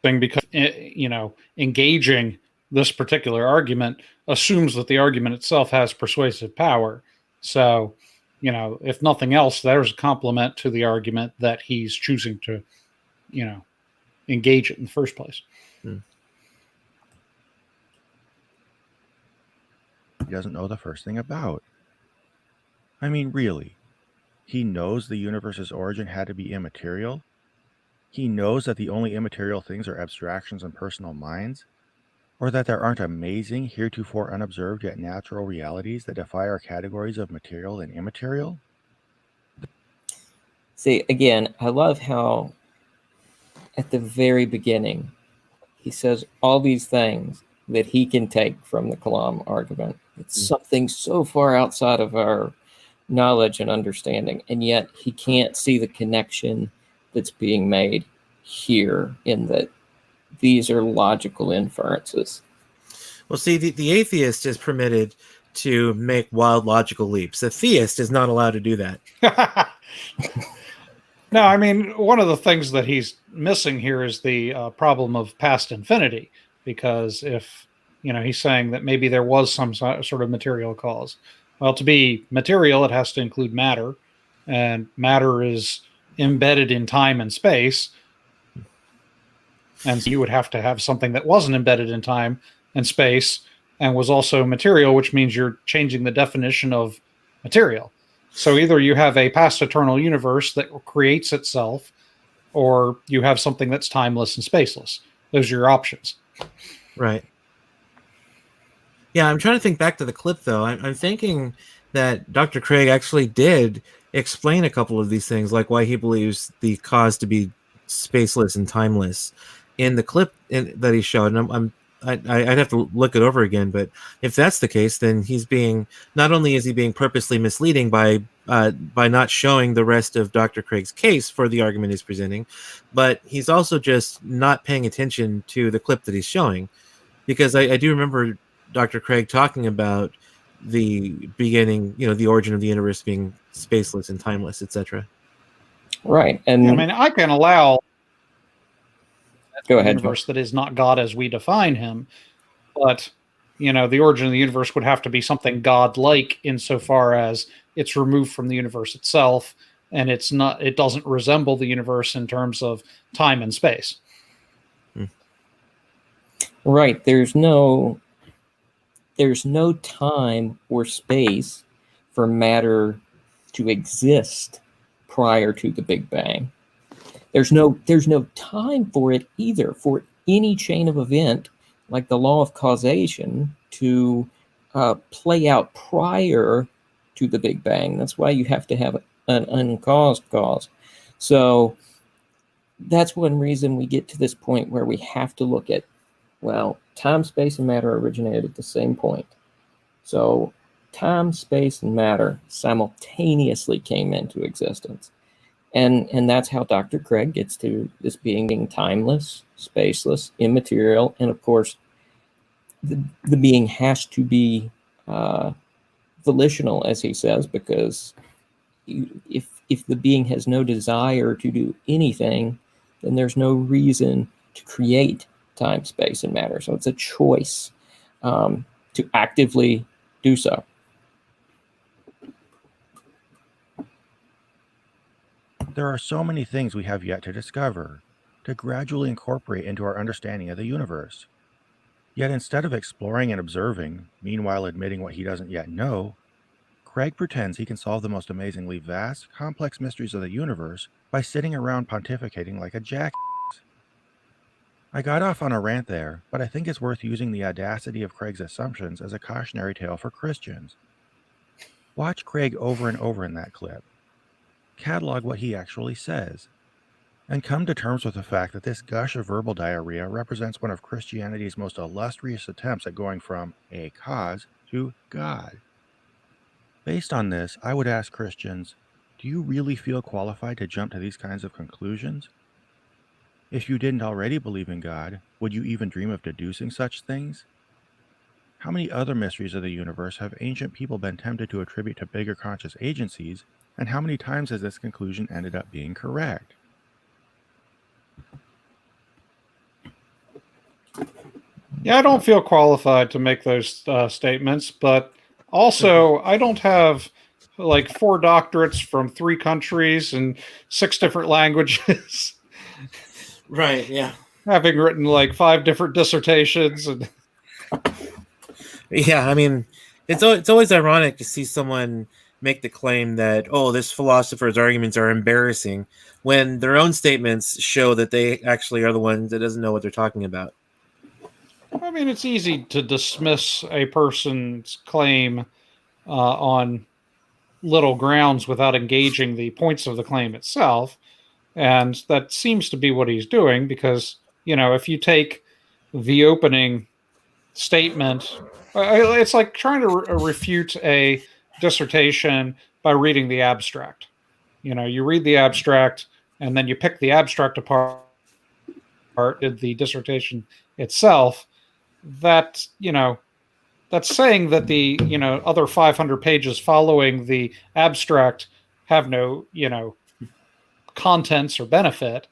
because, you know, engaging this particular argument assumes that the argument itself has persuasive power. So, you know, if nothing else, there's a compliment to the argument that he's choosing to, you know, engage it in the first place. He doesn't know the first thing about. I mean, really, he knows the universe's origin had to be immaterial. He knows that the only immaterial things are abstractions and personal minds, or that there aren't amazing, heretofore unobserved yet natural realities that defy our categories of material and immaterial. See, again, I love how at the very beginning he says all these things that he can take from the Kalam argument. It's something so far outside of our knowledge and understanding, and yet he can't see the connection that's being made here in that these are logical inferences. Well, see, the atheist is permitted to make wild logical leaps. The theist is not allowed to do that. No, I mean, one of the things that he's missing here is the problem of past infinity, because if, you know, he's saying that maybe there was some sort of material cause. Well, to be material, it has to include matter, and matter is embedded in time and space. And so you would have to have something that wasn't embedded in time and space and was also material, which means you're changing the definition of material. So either you have a past eternal universe that creates itself, or you have something that's timeless and spaceless. Those are your options. Right. Yeah, I'm trying to think back to the clip, though. I'm thinking that Dr. Craig actually did explain a couple of these things, like why he believes the cause to be spaceless and timeless in the clip that he showed. And I'd have to look it over again, but if that's the case, then he's being, not only is he being purposely misleading by not showing the rest of Dr. Craig's case for the argument he's presenting, but he's also just not paying attention to the clip that he's showing, because I do remember Dr. Craig talking about the beginning, you know, the origin of the universe being spaceless and timeless, etc. Right. And I mean, I can allow go ahead, universe that is not God as we define him, but, you know, the origin of the universe would have to be something God-like insofar as it's removed from the universe itself, and it doesn't resemble the universe in terms of time and space. Right. There's no time or space for matter to exist prior to the Big Bang. There's no time for it either, for any chain of event like the law of causation to play out prior to the Big Bang. That's why you have to have an uncaused cause. So that's one reason we get to this point where we have to look at, well, time, space, and matter originated at the same point. So time, space, and matter simultaneously came into existence. And that's how Dr. Craig gets to this being timeless, spaceless, immaterial, and of course, the being has to be volitional, as he says, because if the being has no desire to do anything, then there's no reason to create time, space, and matter. So it's a choice to actively do so. There are so many things we have yet to discover, to gradually incorporate into our understanding of the universe. Yet instead of exploring and observing, meanwhile admitting what he doesn't yet know, Craig pretends he can solve the most amazingly vast, complex mysteries of the universe by sitting around pontificating like a jackass. I got off on a rant there, but I think it's worth using the audacity of Craig's assumptions as a cautionary tale for Christians. Watch Craig over and over in that clip. Catalog what he actually says, and come to terms with the fact that this gush of verbal diarrhea represents one of Christianity's most illustrious attempts at going from a cause to God. Based on this, I would ask Christians, do you really feel qualified to jump to these kinds of conclusions? If you didn't already believe in God, would you even dream of deducing such things? How many other mysteries of the universe have ancient people been tempted to attribute to bigger conscious agencies, and how many times has this conclusion ended up being correct? Yeah, I don't feel qualified to make those statements, but also I don't have like 4 doctorates from 3 countries and 6 different languages. Right. Yeah. Having written like 5 different dissertations. And yeah, I mean, it's always ironic to see someone make the claim that, oh, this philosopher's arguments are embarrassing, when their own statements show that they actually are the ones that doesn't know what they're talking about. I mean, it's easy to dismiss a person's claim on little grounds without engaging the points of the claim itself. And that seems to be what he's doing, because, if you take the opening statement, it's like trying to refute a dissertation by reading the abstract. You read the abstract and then you pick the abstract apart in the dissertation itself. That, that's saying that the, other 500 pages following the abstract have no, contents or benefit.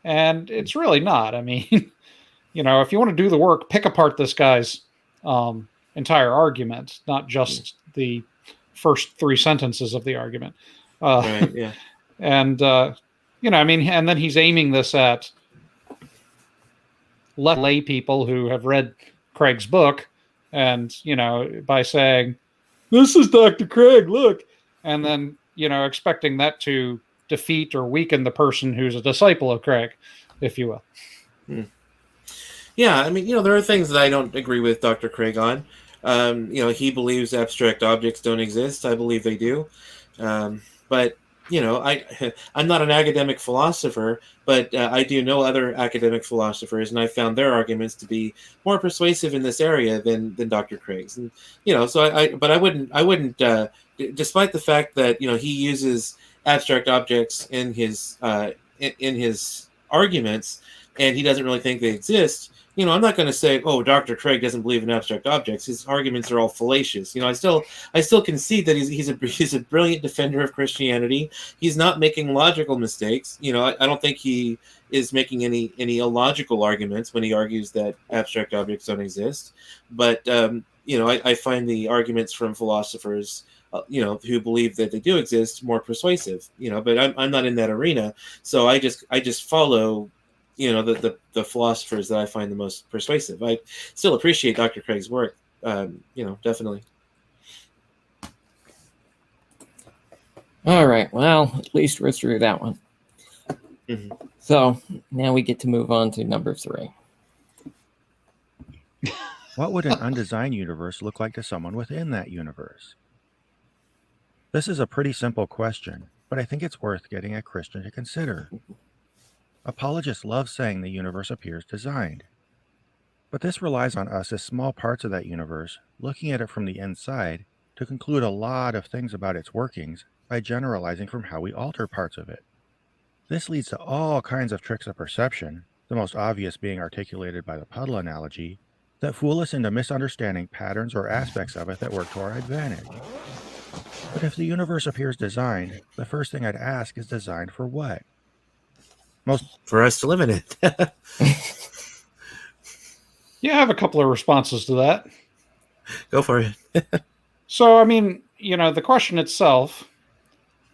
And it's really not. I mean, if you want to do the work, pick apart this guy's entire argument, not just the first 3 sentences of the argument. Right. Yeah. And, and then he's aiming this at lay people who have read Craig's book, and, by saying, this is Dr. Craig, look, and then, expecting that to defeat or weaken the person who's a disciple of Craig, if you will. Yeah, I mean, there are things that I don't agree with Dr. Craig on. He believes abstract objects don't exist. I believe they do. But, I'm not an academic philosopher, but I do know other academic philosophers, and I found their arguments to be more persuasive in this area than Dr. Craig's. And, so I wouldn't, despite the fact that, he uses abstract objects in his arguments, and he doesn't really think they exist. I'm not going to say, oh, Dr. Craig doesn't believe in abstract objects. His arguments are all fallacious. I still concede that he's a brilliant defender of Christianity. He's not making logical mistakes. I don't think he is making any illogical arguments when he argues that abstract objects don't exist. But I find the arguments from philosophers, who believe that they do exist, more persuasive. But I'm not in that arena, so I just follow the philosophers that I find the most persuasive. I still appreciate Dr. Craig's work, definitely. All right. Well, at least we're through that one. Mm-hmm. So now we get to move on to number 3. What would an undesigned universe look like to someone within that universe? This is a pretty simple question, but I think it's worth getting a Christian to consider. Apologists love saying the universe appears designed, but this relies on us as small parts of that universe looking at it from the inside to conclude a lot of things about its workings by generalizing from how we alter parts of it. This leads to all kinds of tricks of perception, the most obvious being articulated by the puddle analogy, that fool us into misunderstanding patterns or aspects of it that work to our advantage. But if the universe appears designed, the first thing I'd ask is designed for what? For us to live in it. Yeah, I have a couple of responses to that. Go for it. So, I mean, the question itself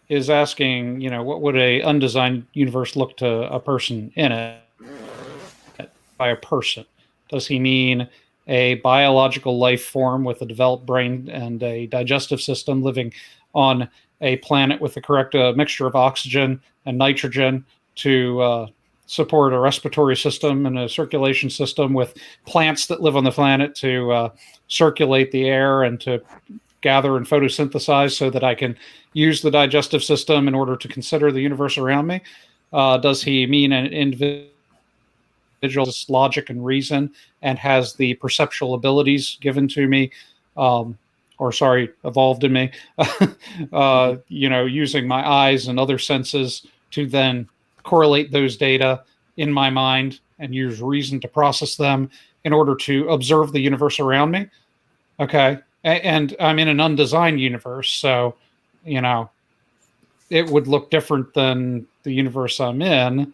is asking, what would a undesigned universe look to a person in it? By a person, does he mean a biological life form with a developed brain and a digestive system living on a planet with the correct mixture of oxygen and nitrogen to support a respiratory system and a circulation system, with plants that live on the planet to circulate the air and to gather and photosynthesize so that I can use the digestive system in order to consider the universe around me? Does he mean an individual's logic and reason and has the perceptual abilities given to me, evolved in me, using my eyes and other senses to then correlate those data in my mind and use reason to process them in order to observe the universe around me? Okay. And I'm in an undesigned universe, so, it would look different than the universe I'm in.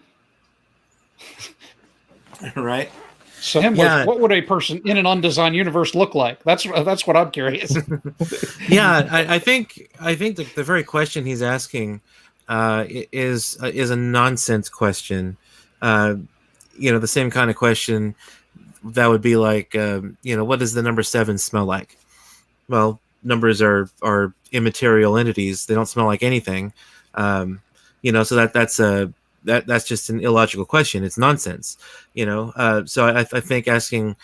Right. So, what would a person in an undesigned universe look like? That's what I'm curious. Yeah, I think the very question he's asking is a nonsense question. The same kind of question that would be like, what does the number 7 smell like? Well, numbers are immaterial entities. They don't smell like anything. So that's just an illogical question. It's nonsense. So I think asking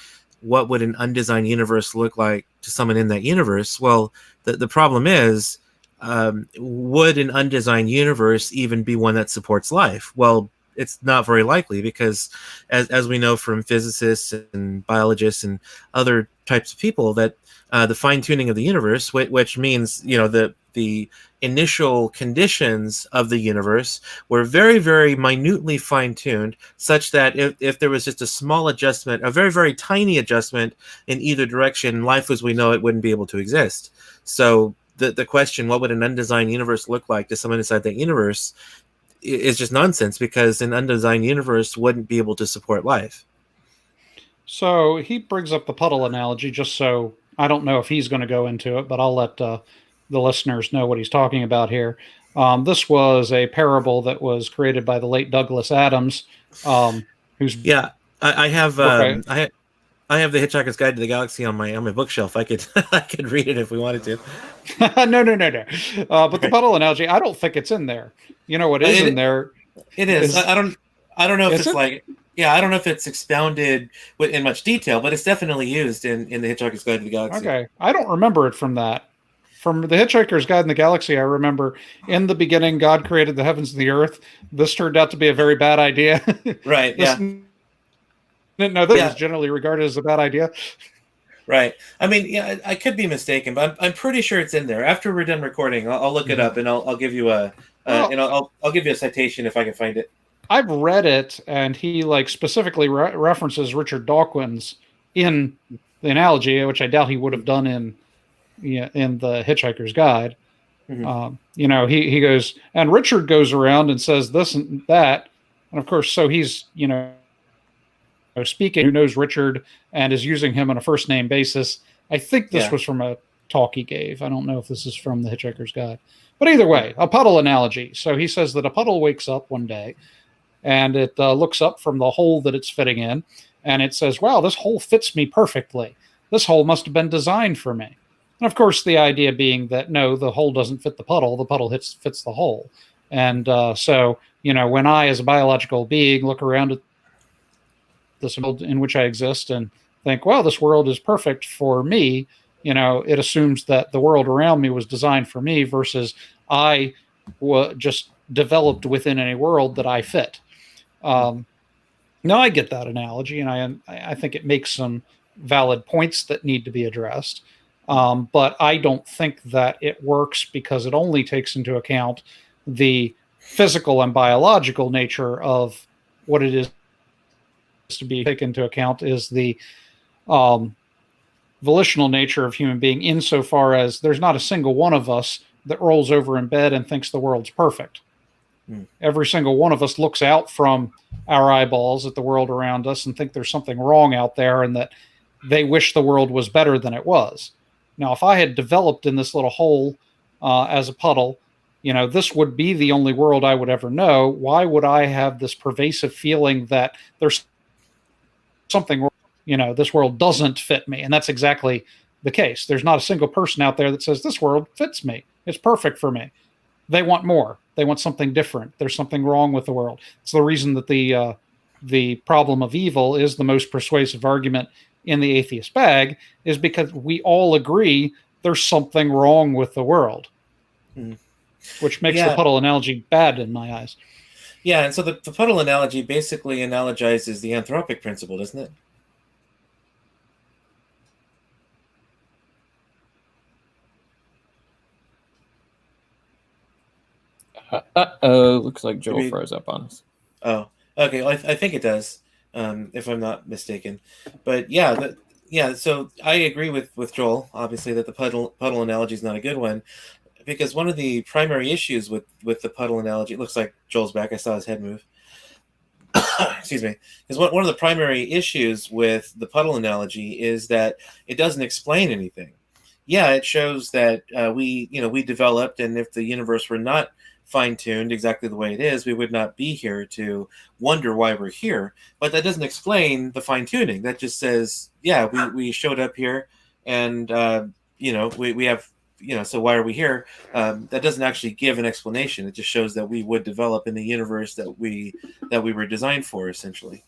what would an undesigned universe look like to someone in that universe? Well, the problem is, would an undesigned universe even be one that supports life? Well, it's not very likely, because as we know from physicists and biologists and other types of people, that the fine-tuning of the universe, which means the initial conditions of the universe were very, very minutely fine-tuned, such that if there was just a small adjustment, a very, very tiny adjustment in either direction, life as we know it wouldn't be able to exist. So the question, what would an undesigned universe look like to someone inside that universe, is just nonsense, because an undesigned universe wouldn't be able to support life. So he brings up the puddle analogy, just so I don't know if he's going to go into it, but I'll let the listeners know what he's talking about here. This was a parable that was created by the late Douglas Adams, who's I have okay. I have the Hitchhiker's Guide to the Galaxy on my bookshelf. I could I could read it if we wanted to. No. But the puddle analogy, I don't think it's in there. What is in there? It is. I don't know if it's like. Yeah, I don't know if it's expounded in much detail, but it's definitely used in the Hitchhiker's Guide to the Galaxy. Okay. I don't remember it from that. From the Hitchhiker's Guide in the Galaxy, I remember in the beginning, God created the heavens and the earth. This turned out to be a very bad idea. Right, this is generally regarded as a bad idea. Right. I mean, I could be mistaken, but I'm pretty sure it's in there. After we're done recording, I'll look it up, and I'll give you I'll give you a citation if I can find it. I've read it, and he specifically references Richard Dawkins in the analogy, which I doubt he would have done in the Hitchhiker's Guide. Mm-hmm. He goes, and Richard goes around and says this and that, and of course, so he's speaking, who knows Richard and is using him on a first name basis. I think this was from a talk he gave. I don't know if this is from the Hitchhiker's Guide, but either way, a puddle analogy. So he says that a puddle wakes up one day and it looks up from the hole that it's fitting in, and it says, wow, this hole fits me perfectly. This hole must have been designed for me. And of course, the idea being that no, the hole doesn't fit the puddle fits the hole. And so, when I, as a biological being, look around at this world in which I exist and think, well, this world is perfect for me, it assumes that the world around me was designed for me versus I just developed within a world that I fit. Now, I get that analogy, and I think it makes some valid points that need to be addressed. But I don't think that it works because it only takes into account the physical and biological nature of what it is to be taken into account is the volitional nature of human being, insofar as there's not a single one of us that rolls over in bed and thinks the world's perfect. Every single one of us looks out from our eyeballs at the world around us and think there's something wrong out there and that they wish the world was better than it was. Now, if I had developed in this little hole as a puddle, this would be the only world I would ever know. Why would I have this pervasive feeling that there's something wrong? This world doesn't fit me? And that's exactly the case. There's not a single person out there that says this world fits me. It's perfect for me. They want more. They want something different. There's something wrong with the world. It's the reason that the problem of evil is the most persuasive argument in the atheist bag, is because we all agree there's something wrong with the world, which makes the puddle analogy bad in my eyes. Yeah, and so the puddle analogy basically analogizes the anthropic principle, doesn't it? Looks like Joel froze up on us. Oh, okay. Well, I think it does, if I'm not mistaken. But so I agree with Joel, obviously, that the puddle analogy is not a good one, because one of the primary issues with the puddle analogy, it looks like Joel's back. I saw his head move. Excuse me. Because one of the primary issues with the puddle analogy is that it doesn't explain anything. Yeah, it shows that we developed, and if the universe were not fine-tuned exactly the way it is, we would not be here to wonder why we're here. But that doesn't explain the fine-tuning. That just says, we showed up here, and we have, so why are we here? That doesn't actually give an explanation. It just shows that we would develop in the universe that we were designed for, essentially.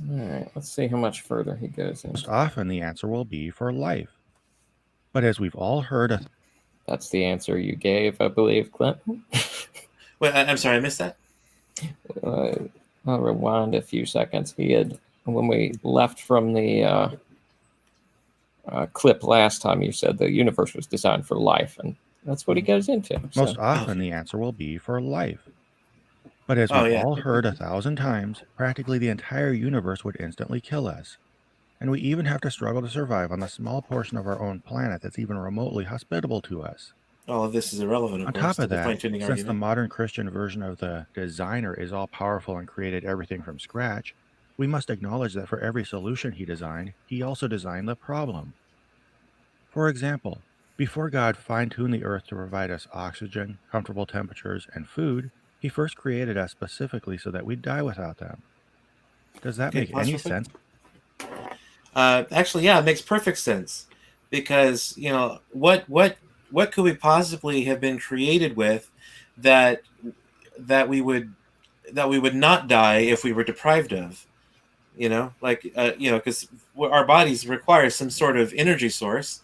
All right, let's see how much further he goes in. Most often, the answer will be for life. But as we've all heard, that's the answer you gave, I believe, Clint. Wait, I'm sorry, I missed that. I'll rewind a few seconds. He had, when we left from the clip last time, you said the universe was designed for life, and that's what he goes into. Most often, the answer will be for life. But as we've all heard 1,000 times, practically the entire universe would instantly kill us. And we even have to struggle to survive on the small portion of our own planet that's even remotely hospitable to us. All of this is irrelevant, On top of that, since the modern Christian version of the designer is all-powerful and created everything from scratch, we must acknowledge that for every solution he designed, he also designed the problem. For example, before God fine-tuned the earth to provide us oxygen, comfortable temperatures, and food, he first created us specifically so that we'd die without them. Does that make any sense? Actually, yeah, it makes perfect sense. Because, what could we possibly have been created with that we would not die if we were deprived of? Because our bodies require some sort of energy source.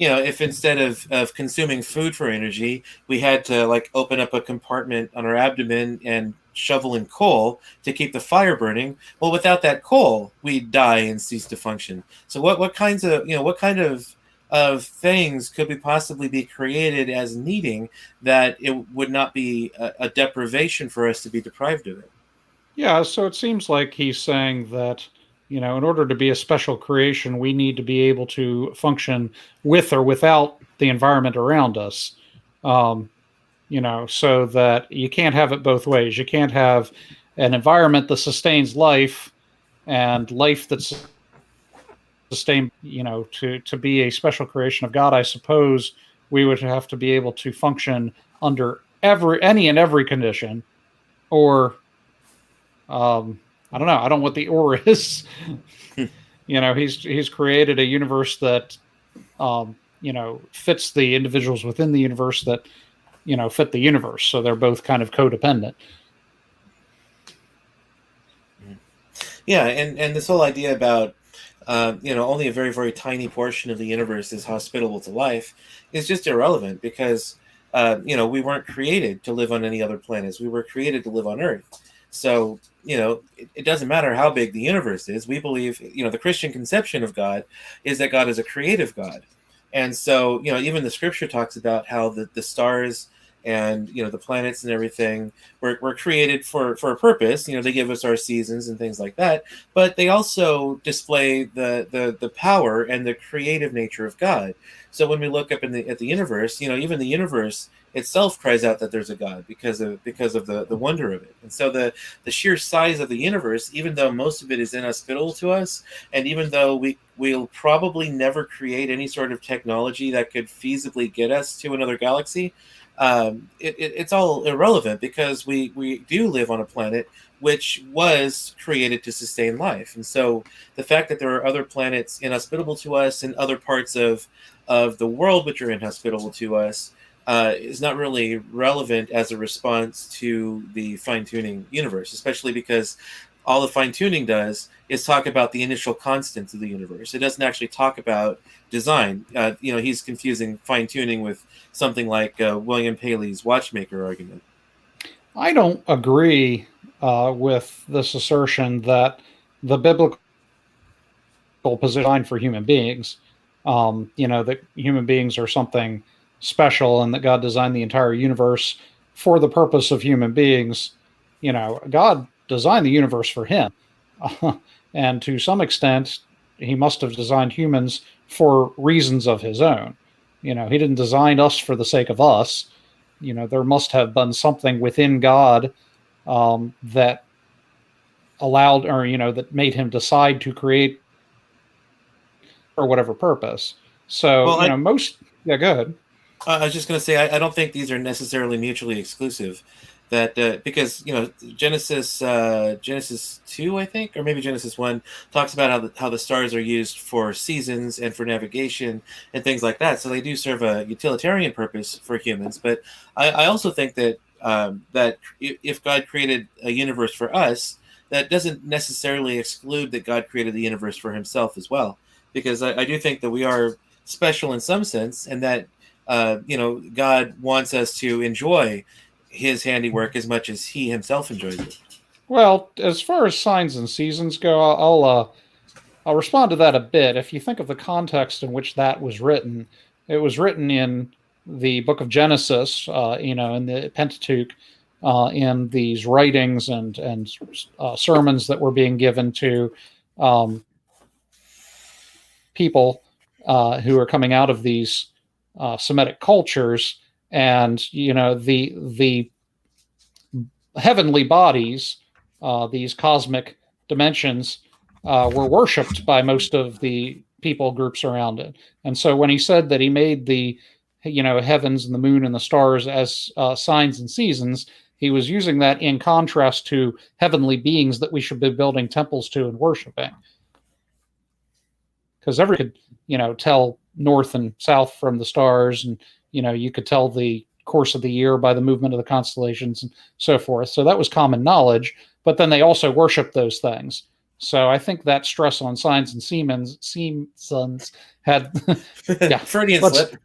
If instead of consuming food for energy, we had to open up a compartment on our abdomen and shovel in coal to keep the fire burning, well, without that coal, we'd die and cease to function. So what kind of things could we possibly be created as needing that it would not be a deprivation for us to be deprived of it? Yeah, so it seems like he's saying that in order to be a special creation, we need to be able to function with or without the environment around us. So that you can't have it both ways. You can't have an environment that sustains life and life that sustained, to be a special creation of God, I suppose we would have to be able to function under any and every condition, or I don't know. I don't know what the or is. He's created a universe that fits the individuals within the universe that fit the universe. So they're both kind of codependent. Yeah, and this whole idea about only a very, very tiny portion of the universe is hospitable to life is just irrelevant, because we weren't created to live on any other planets. We were created to live on Earth. So it doesn't matter how big the universe is. We believe, the Christian conception of God is that God is a creative God. And so, even the scripture talks about how the stars and, the planets and everything were created for a purpose. They give us our seasons and things like that, but they also display the power and the creative nature of God. So when we look up at the universe, even the universe itself cries out that there's a God because of the wonder of it. And so the sheer size of the universe, even though most of it is inhospitable to us, and even though we'll probably never create any sort of technology that could feasibly get us to another galaxy, it's all irrelevant, because we do live on a planet which was created to sustain life. And so the fact that there are other planets inhospitable to us and other parts of the world which are inhospitable to us is not really relevant as a response to the fine-tuning universe, especially because all the fine-tuning does is talk about the initial constants of the universe. It doesn't actually talk about design. He's confusing fine-tuning with something like William Paley's watchmaker argument. I don't agree with this assertion that the biblical position for human beings, that human beings are something special and that God designed the entire universe for the purpose of human beings. God designed the universe for him. And to some extent, he must have designed humans for reasons of his own. He didn't design us for the sake of us. There must have been something within God that allowed, or, that made him decide to create for whatever purpose. So, Well, go ahead. I was just going to say, I don't think these are necessarily mutually exclusive. That because Genesis 2, I think, or maybe Genesis 1, talks about how the stars are used for seasons and for navigation and things like that. So they do serve a utilitarian purpose for humans. But I also think that that if God created a universe for us, that doesn't necessarily exclude that God created the universe for himself as well. Because I do think that we are special in some sense, and that God wants us to enjoy his handiwork as much as he himself enjoys it. Well, as far as signs and seasons go, I'll respond to that a bit. If you think of the context in which that was written, it was written in the book of Genesis, in the Pentateuch, in these writings and sermons that were being given to people who are coming out of these Semitic cultures. And the heavenly bodies, these cosmic dimensions, were worshipped by most of the people groups around it. And so when he said that he made the heavens and the moon and the stars as signs and seasons, he was using that in contrast to heavenly beings that we should be building temples to and worshiping. Because everyone could tell north and south from the stars, and you could tell the course of the year by the movement of the constellations and so forth. So that was common knowledge, but then they also worshiped those things. So I think that stress on signs and seasons had Freudian slip.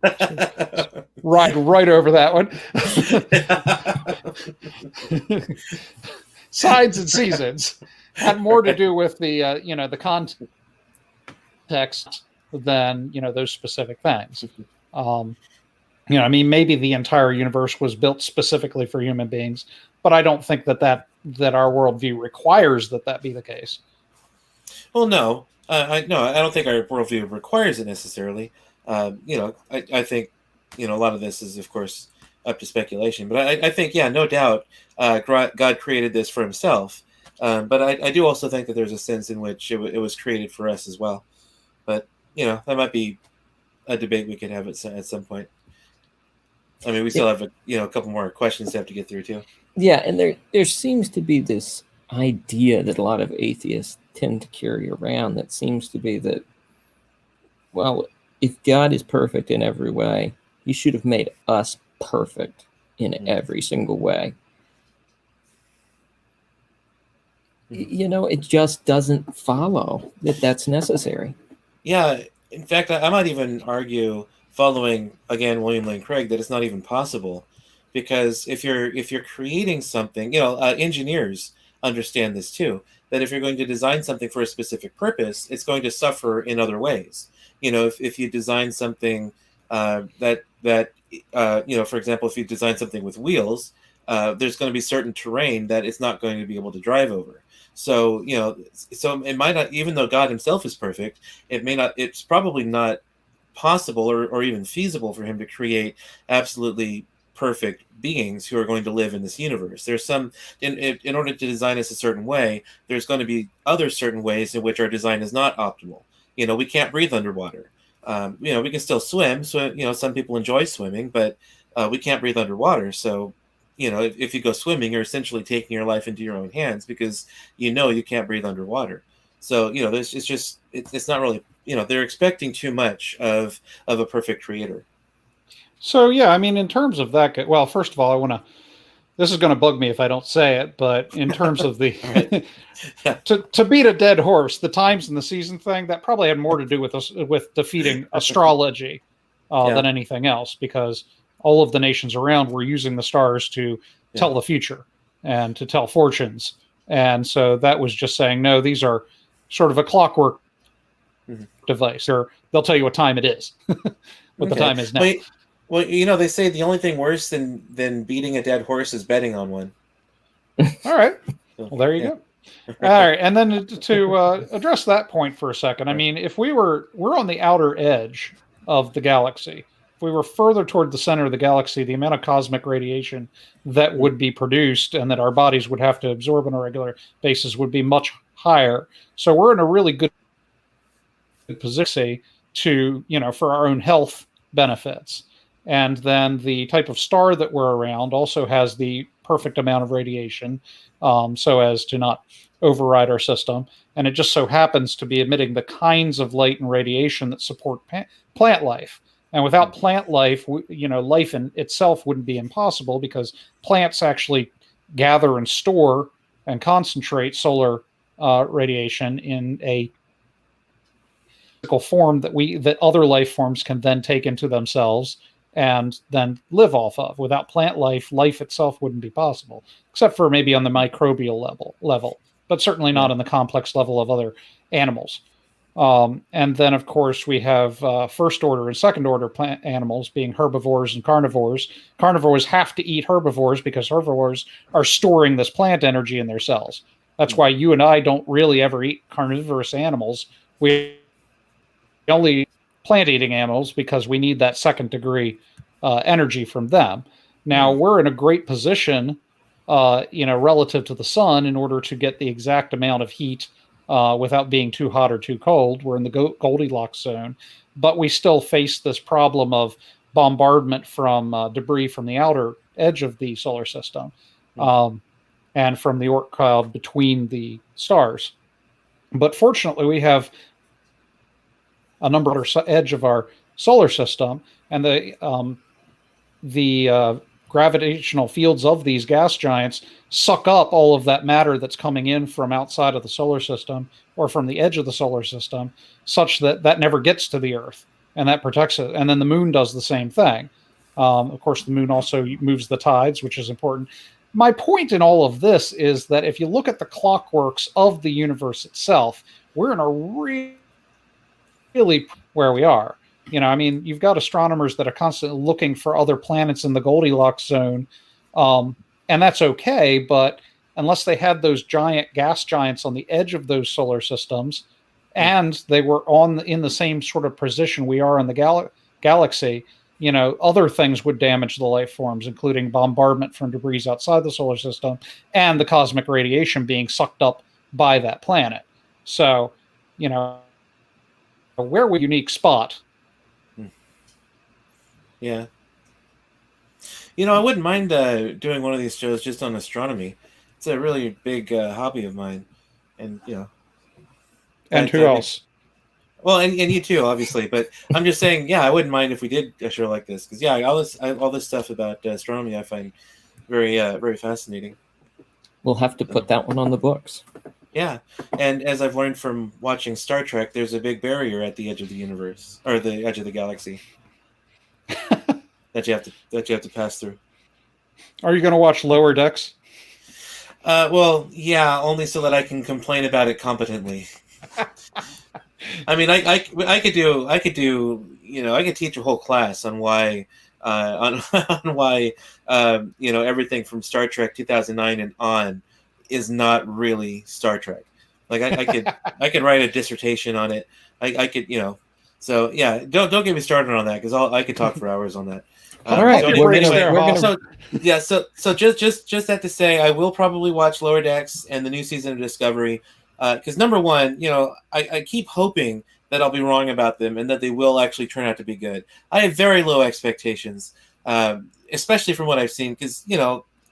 right over that one. Signs and seasons had more to do with the the context than those specific things. Maybe the entire universe was built specifically for human beings, but I don't think that our worldview requires that be the case. Well, no, I don't think our worldview requires it necessarily. I think a lot of this is, of course, up to speculation. But I think, no doubt, God created this for himself. But I do also think that there's a sense in which it was created for us as well. But that might be a debate we could have at some point. I mean, we still have a couple more questions to have to get through too. Yeah, and there seems to be this idea that a lot of atheists tend to carry around that seems to be that, well, if God is perfect in every way, he should have made us perfect in every single way. It just doesn't follow that that's necessary. Yeah, in fact, I might even argue, following again William Lane Craig, that it's not even possible, because if you're creating something, engineers understand this too. That if you're going to design something for a specific purpose, it's going to suffer in other ways. If you design something that for example, if you design something with wheels, there's going to be certain terrain that it's not going to be able to drive over. So so it might not, even though God himself is perfect, it's probably not possible or even feasible for him to create absolutely perfect beings who are going to live in this universe. There's some, in order to design us a certain way, there's going to be other certain ways in which our design is not optimal. We can't breathe underwater. We can still swim. So, some people enjoy swimming, but we can't breathe underwater. So, if you go swimming, you're essentially taking your life into your own hands, because you can't breathe underwater. So it's not really, they're expecting too much of a perfect creator. So yeah, I mean, in terms of that, well, first of all, I want to. This is going to bug me if I don't say it, but in terms of the to beat a dead horse, the times and the season thing, that probably had more to do with defeating astrology than anything else, because all of the nations around were using the stars to tell the future and to tell fortunes. And so that was just saying, no, these are sort of a clockwork device, or they'll tell you what time it is, what the time is now. Well, they say the only thing worse than beating a dead horse is betting on one. All right. Well, there you go. All right. And then to address that point for a second, I mean, if we're on the outer edge of the galaxy, if we were further toward the center of the galaxy, the amount of cosmic radiation that would be produced and that our bodies would have to absorb on a regular basis would be much higher. So we're in a really good position to, for our own health benefits. And then the type of star that we're around also has the perfect amount of radiation, so as to not override our system. And it just so happens to be emitting the kinds of light and radiation that support plant life. And without plant life, life in itself wouldn't be impossible, because plants actually gather and store and concentrate solar radiation in a form that other life forms can then take into themselves and then live off of. Without plant life itself wouldn't be possible, except for maybe on the microbial level, but certainly not on the complex level of other animals. And then, of course, we have first order and second order plant animals, being herbivores and carnivores. Carnivores have to eat herbivores because herbivores are storing this plant energy in their cells. That's why you and I don't really ever eat carnivorous animals. We only eat plant-eating animals because we need that second degree energy from them. Now, we're in a great position, relative to the sun, in order to get the exact amount of heat without being too hot or too cold. We're in the Goldilocks zone, but we still face this problem of bombardment from debris from the outer edge of the solar system, and from the Oort cloud between the stars. But fortunately, we have a number of edge of our solar system, and the gravitational fields of these gas giants suck up all of that matter that's coming in from outside of the solar system or from the edge of the solar system, such that that never gets to the Earth, and that protects it. And then the moon does the same thing. Of course, the moon also moves the tides, which is important. My point in all of this is that if you look at the clockworks of the universe itself, we're in a really where we are. You've got astronomers that are constantly looking for other planets in the Goldilocks zone, and that's okay. But unless they had those giant gas giants on the edge of those solar systems, and they were in the same sort of position we are in the galaxy, other things would damage the life forms, including bombardment from debris outside the solar system and the cosmic radiation being sucked up by that planet. So, very unique spot. Yeah. I wouldn't mind doing one of these shows just on astronomy. It's a really big hobby of mine, and And who else? Well, and you too, obviously. But I'm just saying, yeah, I wouldn't mind if we did a show like this, because all this stuff about astronomy I find very very fascinating. We'll have to put that one on the books. Yeah, and as I've learned from watching Star Trek, there's a big barrier at the edge of the universe, or the edge of the galaxy, that you have to pass through. Are you going to watch Lower Decks? Well, yeah, only so that I can complain about it competently. I mean, I could teach a whole class on why on why everything from Star Trek 2009 and on is not really Star Trek. Like I could write a dissertation on it. I could so yeah, don't get me started on that, because I could talk for hours on that. All right, So just have to say, I will probably watch Lower Decks and the new season of Discovery, because number one, I keep hoping that I'll be wrong about them and that they will actually turn out to be good. I have very low expectations, especially from what I've seen, because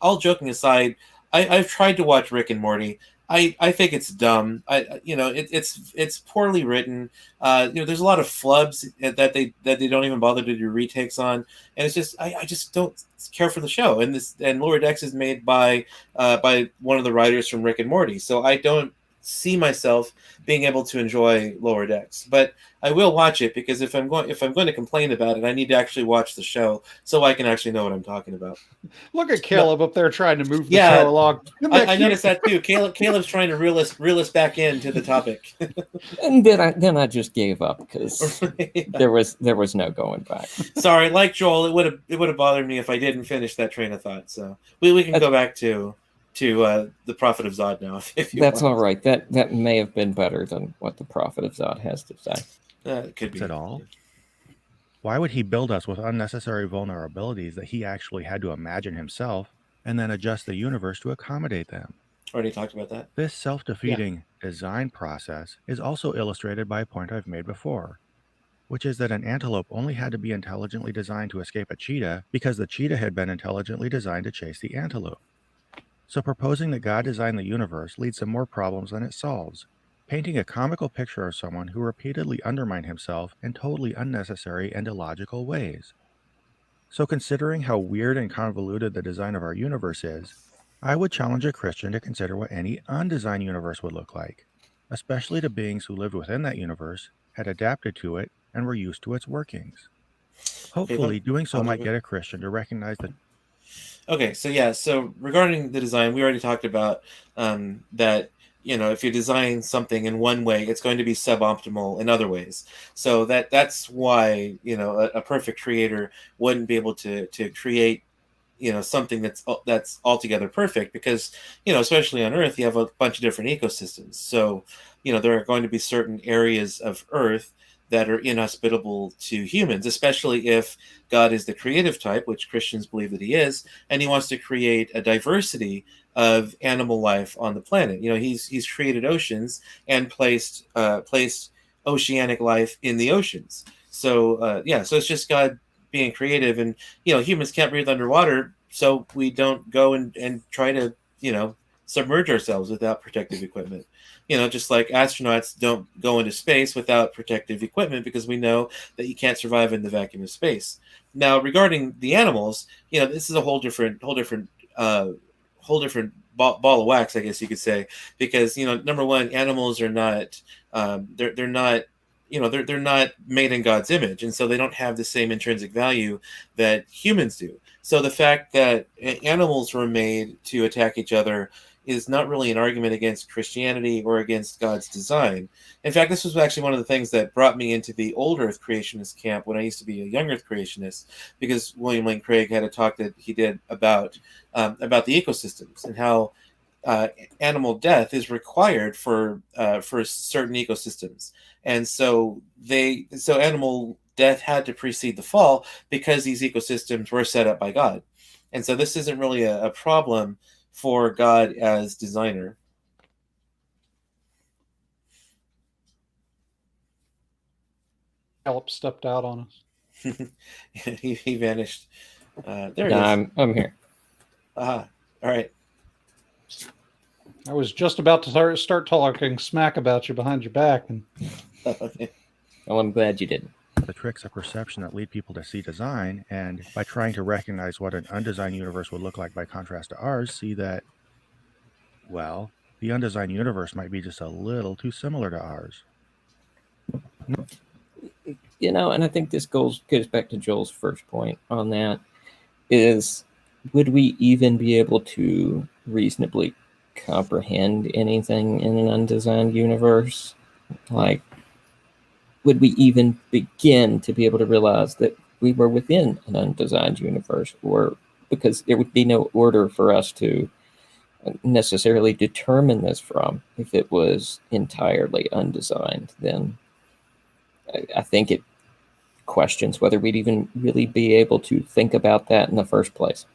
all joking aside, I've tried to watch Rick and Morty. I think it's dumb. It's poorly written. There's a lot of flubs that they don't even bother to do retakes on, and it's just I just don't care for the show. And Lower Decks is made by one of the writers from Rick and Morty, so I don't see myself being able to enjoy Lower Decks. But I will watch it, because if I'm going to complain about it, I need to actually watch the show so I can actually know what I'm talking about. Look at Caleb up there trying to move the show along. I noticed that too. Caleb's trying to reel us back into the topic. And then I just gave up, because there was no going back. Sorry, like Joel, it would have bothered me if I didn't finish that train of thought. So we can go back to the Prophet of Zod now. If you That's want. all right. That may have been better than what the Prophet of Zod has to say. It could be. Is it all? Why would he build us with unnecessary vulnerabilities that he actually had to imagine himself and then adjust the universe to accommodate them? Already talked about that. This self-defeating design process is also illustrated by a point I've made before, which is that an antelope only had to be intelligently designed to escape a cheetah because the cheetah had been intelligently designed to chase the antelope. So proposing that God designed the universe leads to more problems than it solves, painting a comical picture of someone who repeatedly undermined himself in totally unnecessary and illogical ways. So considering how weird and convoluted the design of our universe is, I would challenge a Christian to consider what any undesigned universe would look like, especially to beings who lived within that universe, had adapted to it, and were used to its workings. Hopefully, doing so might get a Christian to recognize that. Okay, so regarding the design, we already talked about that. If you design something in one way, it's going to be suboptimal in other ways. So that's why a perfect creator wouldn't be able to create something that's altogether perfect, because especially on Earth, you have a bunch of different ecosystems. So there are going to be certain areas of Earth that are inhospitable to humans, especially if God is the creative type, which Christians believe that he is, and he wants to create a diversity of animal life on the planet. He's created oceans and placed oceanic life in the oceans. So so it's just God being creative, and humans can't breathe underwater, so we don't go and try to submerge ourselves without protective equipment. Just like astronauts don't go into space without protective equipment, because we know that you can't survive in the vacuum of space. Now, regarding the animals, this is a whole different ball of wax, I guess you could say, because number one, animals are not they're not they're not made in God's image, and so they don't have the same intrinsic value that humans do. So the fact that animals were made to attack each other is not really an argument against Christianity or against God's design. In fact, this was actually one of the things that brought me into the old Earth creationist camp when I used to be a young Earth creationist, because William Lane Craig had a talk that he did about the ecosystems and how animal death is required for certain ecosystems, and so animal death had to precede the fall because these ecosystems were set up by God, and so this isn't really a problem for God as designer. Philip stepped out on us. he vanished. There he No, is. I'm here. All right. I was just about to start talking smack about you behind your back, and Okay. Well, I'm glad you didn't. The tricks of perception that lead people to see design, and by trying to recognize what an undesigned universe would look like by contrast to ours, see that, well, the undesigned universe might be just a little too similar to ours. You know, and I think this goes back to Joel's first point on that is, would we even be able to reasonably comprehend anything in an undesigned universe? Like, would we even begin to be able to realize that we were within an undesigned universe? Or because there would be no order for us to necessarily determine this from. If it was entirely undesigned, then I think it questions whether we'd even really be able to think about that in the first place.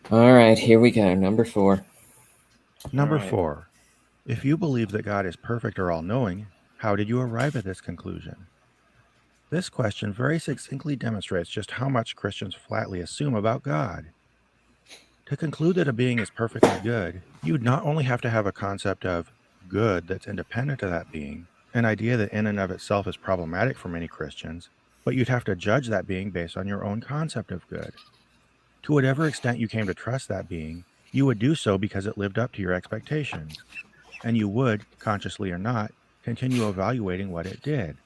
All right, here we go. Number 4. Number All right. 4. If you believe that God is perfect or all-knowing, how did you arrive at this conclusion? This question very succinctly demonstrates just how much Christians flatly assume about God. To conclude that a being is perfectly good, you'd not only have to have a concept of good that's independent of that being, an idea that in and of itself is problematic for many Christians, but you'd have to judge that being based on your own concept of good. To whatever extent you came to trust that being, you would do so because it lived up to your expectations, and you would, consciously or not, continue evaluating what it did.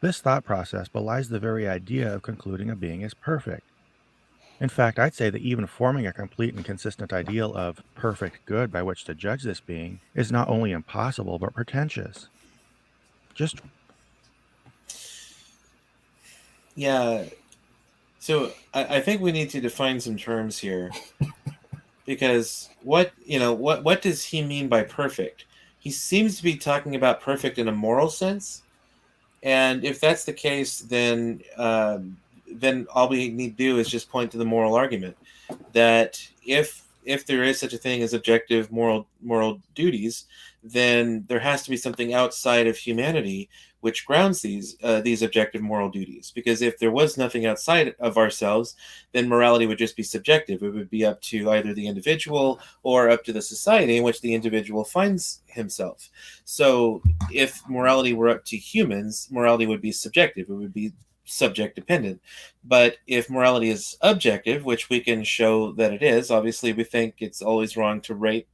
This thought process belies the very idea of concluding a being is perfect. In fact, I'd say that even forming a complete and consistent ideal of perfect good by which to judge this being is not only impossible, but pretentious. Yeah. So I think we need to define some terms here, because what does he mean by perfect? He seems to be talking about perfect in a moral sense, and if that's the case, then all we need to do is just point to the moral argument that if there is such a thing as objective moral duties, then there has to be something outside of humanity which grounds these objective moral duties. Because if there was nothing outside of ourselves, then morality would just be subjective. It would be up to either the individual or up to the society in which the individual finds himself. So if morality were up to humans, morality would be subjective. It would be subject dependent. But if morality is objective, which we can show that it is, obviously we think it's always wrong to rape,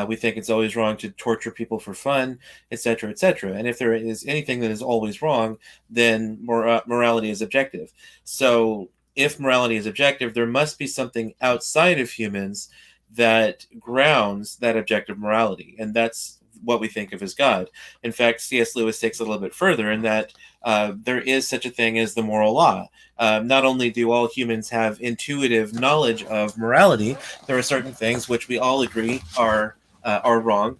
we think it's always wrong to torture people for fun, etc., etc. And if there is anything that is always wrong, then morality is objective. So if morality is objective, there must be something outside of humans that grounds that objective morality, and that's what we think of as God. In fact, C.S. Lewis takes it a little bit further in that there is such a thing as the moral law. Not only do all humans have intuitive knowledge of morality, there are certain things which we all agree are wrong,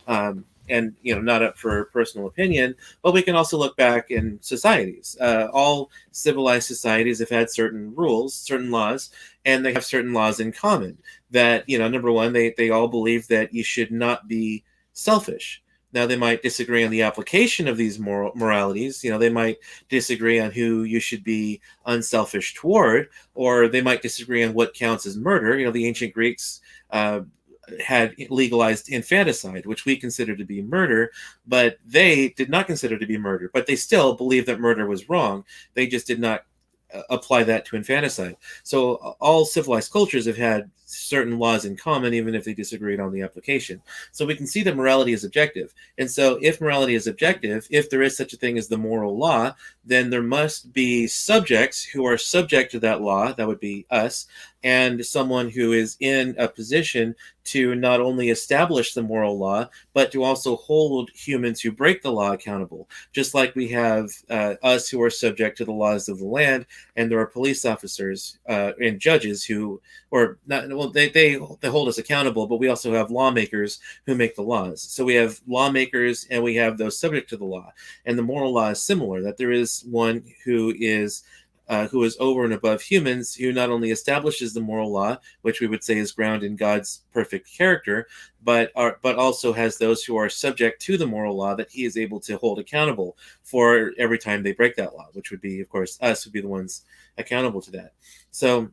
and not up for personal opinion. But we can also look back in societies. All civilized societies have had certain rules, certain laws, and they have certain laws in common. That number one, they all believe that you should not be selfish. Now, they might disagree on the application of these moralities. They might disagree on who you should be unselfish toward, or they might disagree on what counts as murder. The ancient Greeks had legalized infanticide, which we consider to be murder, but they did not consider to be murder. But they still believed that murder was wrong. They just did not apply that to infanticide. So all civilized cultures have had certain laws in common, even if they disagreed on the application. So we can see that morality is objective. And so if morality is objective, if there is such a thing as the moral law, then there must be subjects who are subject to that law, that would be us, and someone who is in a position to not only establish the moral law, but to also hold humans who break the law accountable. Just like we have us who are subject to the laws of the land, and there are police officers and judges who, or not, well, they hold us accountable, but we also have lawmakers who make the laws. So we have lawmakers and we have those subject to the law. And the moral law is similar, that there is one who is who is over and above humans, who not only establishes the moral law, which we would say is grounded in God's perfect character, but also has those who are subject to the moral law that he is able to hold accountable for every time they break that law, which would be, of course, us would be the ones accountable to that. So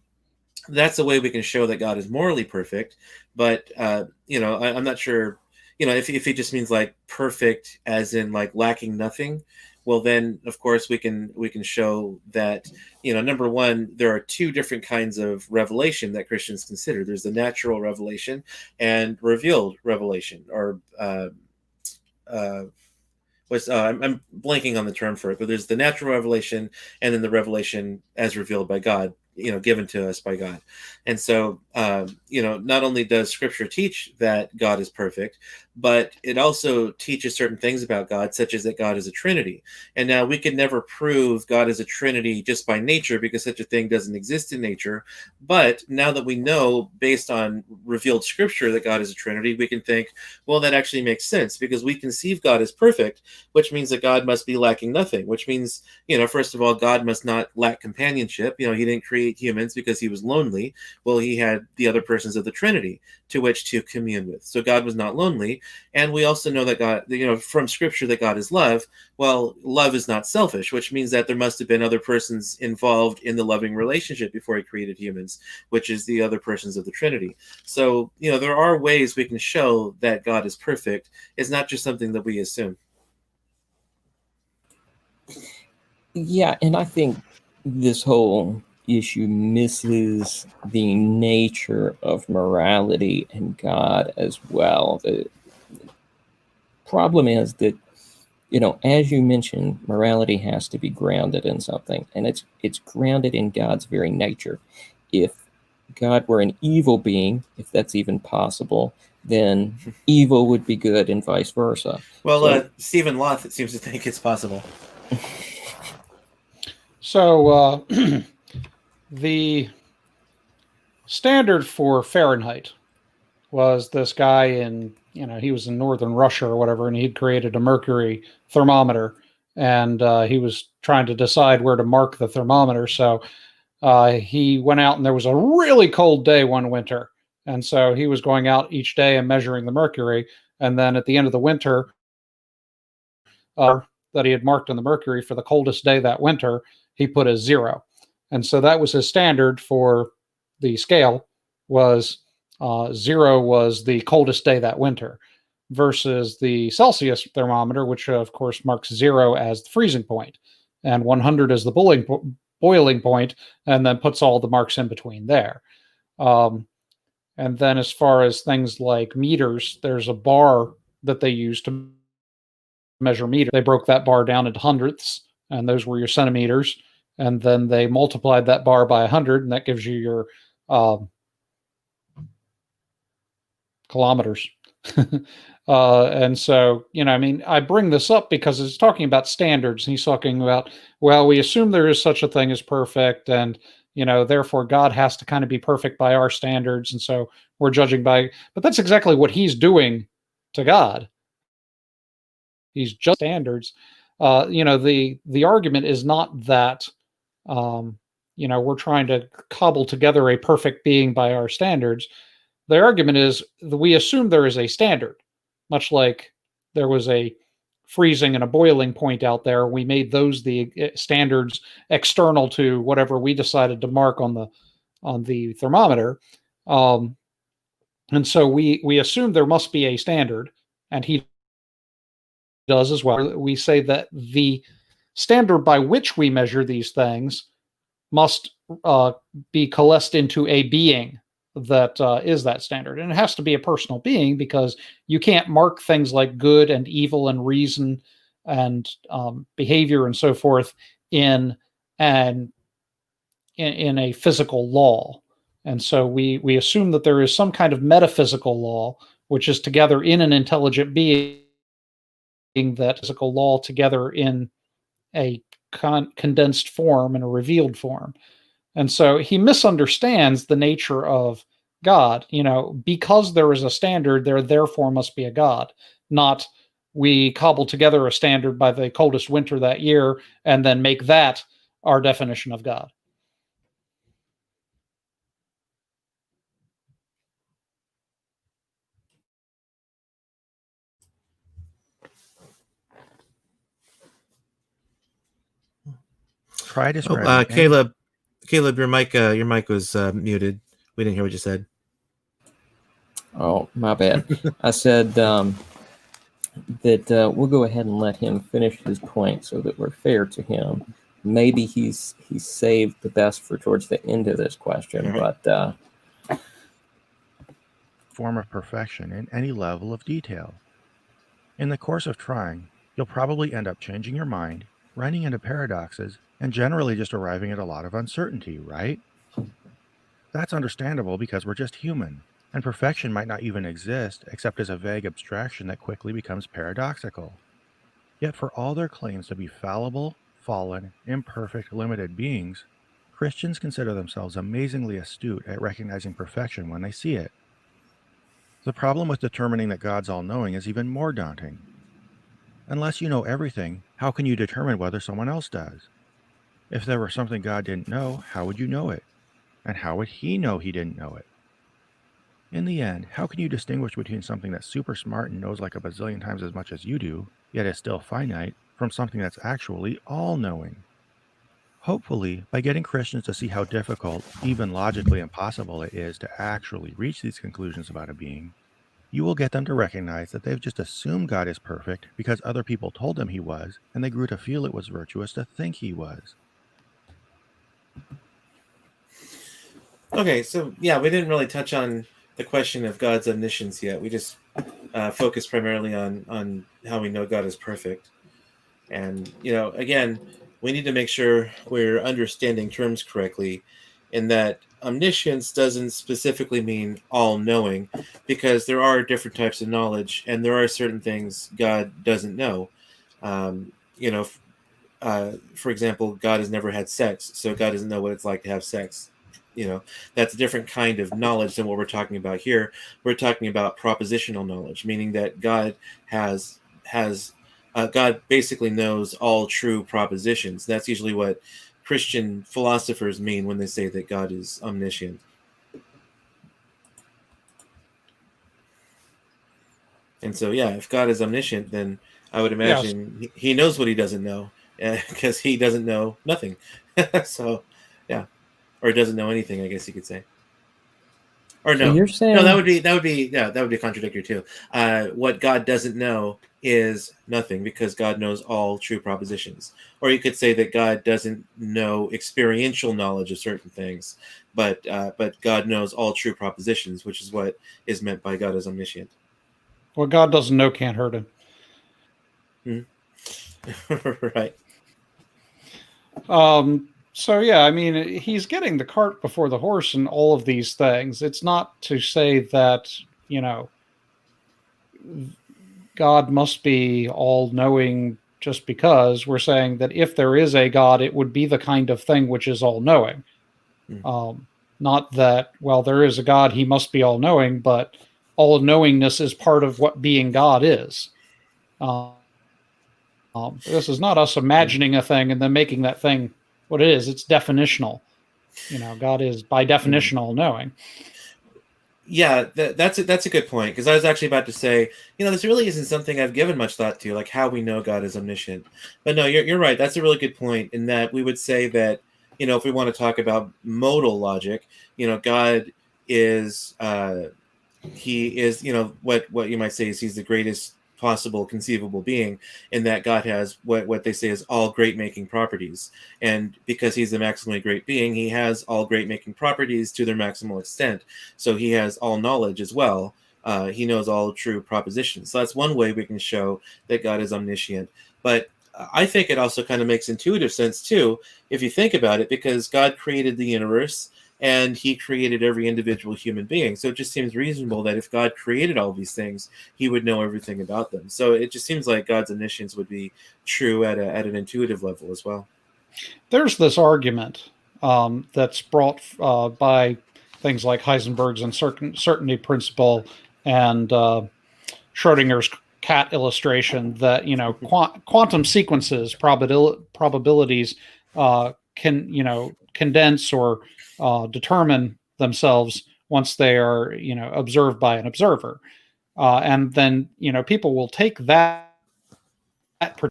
that's the way we can show that God is morally perfect. But I'm not sure, if he just means like perfect as in like lacking nothing, well then of course we can show that, number one, there are two different kinds of revelation that Christians consider. There's the natural revelation and revealed revelation, or I'm blanking on the term for it, but there's the natural revelation and then the revelation as revealed by God, given to us by God. And so, not only does Scripture teach that God is perfect, but it also teaches certain things about God, such as that God is a Trinity. And now we could never prove God is a Trinity just by nature, because such a thing doesn't exist in nature. But now that we know, based on revealed Scripture, that God is a Trinity, we can think, well, that actually makes sense, because we conceive God as perfect, which means that God must be lacking nothing, which means, first of all, God must not lack companionship. He didn't create humans because he was lonely. Well, he had the other persons of the Trinity to which to commune with. So God was not lonely. And we also know that God, from Scripture, that God is love. Well, love is not selfish, which means that there must have been other persons involved in the loving relationship before he created humans, which is the other persons of the Trinity. So, there are ways we can show that God is perfect. It's not just something that we assume. Yeah, and I think this whole issue misses the nature of morality and God as well. The problem is that, as you mentioned, morality has to be grounded in something, and it's grounded in God's very nature. If God were an evil being, if that's even possible, then evil would be good and vice versa. Well, Stephen Loth, it seems to think it's possible. So the standard for Fahrenheit was this guy in, he was in northern Russia or whatever, and he'd created a mercury thermometer, and he was trying to decide where to mark the thermometer. So he went out, and there was a really cold day one winter, and so he was going out each day and measuring the mercury, and then at the end of the winter, that he had marked on the mercury for the coldest day that winter, he put a 0. And so that was his standard for the scale, was 0 was the coldest day that winter, versus the Celsius thermometer, which of course marks 0 as the freezing point and 100 as the boiling point, and then puts all the marks in between there. And then as far as things like meters, there's a bar that they use to measure meter. They broke that bar down into hundredths, and those were your centimeters. And then they multiplied that bar by 100, and that gives you your kilometers. And so, I bring this up because it's talking about standards, and he's talking about, well, we assume there is such a thing as perfect, and, therefore God has to kind of be perfect by our standards. And so we're judging by, but that's exactly what he's doing to God. He's just standards. The argument is not that, we're trying to cobble together a perfect being by our standards. The argument is that we assume there is a standard, much like there was a freezing and a boiling point out there. We made those the standards external to whatever we decided to mark on the thermometer. And so we assume there must be a standard, and he does as well. We say that the standard by which we measure these things must be coalesced into a being that is that standard. And it has to be a personal being, because you can't mark things like good and evil and reason and behavior and so forth in a physical law. And so we assume that there is some kind of metaphysical law, which is together in an intelligent being, that physical law together in a condensed form and a revealed form. And so he misunderstands the nature of God. Because there is a standard, there therefore must be a God, not we cobble together a standard by the coldest winter that year and then make that our definition of God. Try describing Caleb, your mic was muted. We didn't hear what you said. Oh, my bad. I said that we'll go ahead and let him finish his point so that we're fair to him. Maybe he's saved the best for towards the end of this question, Right. but form of perfection in any level of detail. In the course of trying, you'll probably end up changing your mind, running into paradoxes, and generally just arriving at a lot of uncertainty, right? That's understandable because we're just human, and perfection might not even exist except as a vague abstraction that quickly becomes paradoxical. Yet for all their claims to be fallible, fallen, imperfect, limited beings, Christians consider themselves amazingly astute at recognizing perfection when they see it. The problem with determining that God's all-knowing is even more daunting. Unless you know everything, how can you determine whether someone else does? If there were something God didn't know, how would you know it? And how would he know he didn't know it? In the end, how can you distinguish between something that's super smart and knows like a bazillion times as much as you do, yet is still finite, from something that's actually all-knowing? Hopefully, by getting Christians to see how difficult, even logically impossible it is to actually reach these conclusions about a being, you will get them to recognize that they've just assumed God is perfect because other people told them he was, and they grew to feel it was virtuous to think he was. Okay, so yeah, we didn't really touch on the question of God's omniscience yet. We just focused primarily on how we know God is perfect. And, again, we need to make sure we're understanding terms correctly, in that omniscience doesn't specifically mean all-knowing, because there are different types of knowledge, and there are certain things God doesn't know. For example, God has never had sex, so God doesn't know what it's like to have sex. That's a different kind of knowledge than what we're talking about here. We're talking about propositional knowledge, meaning that God God basically knows all true propositions. That's usually what Christian philosophers mean when they say that God is omniscient. And so, yeah, if God is omniscient, then I would imagine he knows what he doesn't know, because he doesn't know nothing. So, yeah, or doesn't know anything, I guess you could say. Or so no, you're saying no, that would be contradictory too. What God doesn't know is nothing, because God knows all true propositions. Or you could say that God doesn't know experiential knowledge of certain things, but God knows all true propositions, which is what is meant by God is omniscient. What God doesn't know can't hurt him. Right. So yeah, I mean, he's getting the cart before the horse in all of these things. It's not to say that, God must be all-knowing just because. We're saying that if there is a God, it would be the kind of thing which is all-knowing. Not that, well, there is a God, he must be all-knowing, but all-knowingness is part of what being God is. This is not us imagining a thing and then making that thing what it is. It's definitional. God is by definition all-knowing. Yeah, that's a good point, because I was actually about to say, this really isn't something I've given much thought to, like how we know God is omniscient. But no, you're right. That's a really good point, in that we would say that, if we want to talk about modal logic, God is he is, what you might say is he's the greatest possible conceivable being, in that God has what they say is all great making properties. And because he's a maximally great being, he has all great making properties to their maximal extent. So he has all knowledge as well. He knows all true propositions. So that's one way we can show that God is omniscient. But I think it also kind of makes intuitive sense too, if you think about it, because God created the universe, and he created every individual human being. So it just seems reasonable that if God created all these things, he would know everything about them. So it just seems like God's omniscience would be true at an intuitive level as well. There's this argument that's brought by things like Heisenberg's uncertainty principle and Schrodinger's cat illustration that, quantum sequences, probabilities, condense or determine themselves once they are observed by an observer, and then people will take that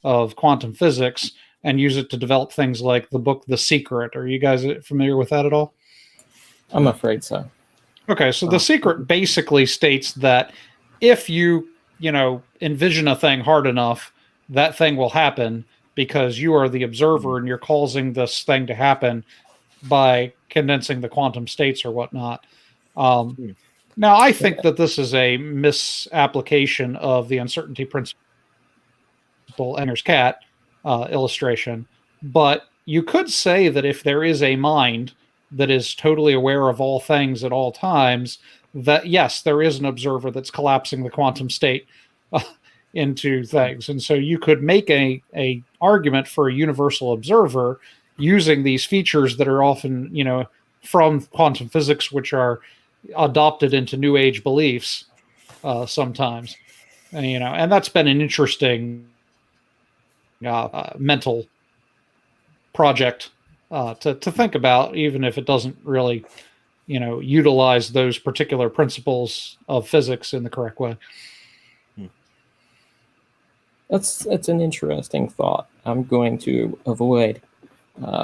of quantum physics and use it to develop things like the book The Secret. Are you guys familiar with that at all? I'm afraid so. Okay, so The Secret basically states that if you envision a thing hard enough, that thing will happen because you are the observer and you're causing this thing to happen by condensing the quantum states or whatnot. Now, I think that this is a misapplication of the uncertainty principle Ender's Cat illustration, but you could say that if there is a mind that is totally aware of all things at all times, that yes, there is an observer that's collapsing the quantum state into things. And so you could make a argument for a universal observer using these features that are often, from quantum physics, which are adopted into New Age beliefs sometimes. And that's been an interesting mental project to think about, even if it doesn't really, utilize those particular principles of physics in the correct way. That's an interesting thought. I'm going to avoid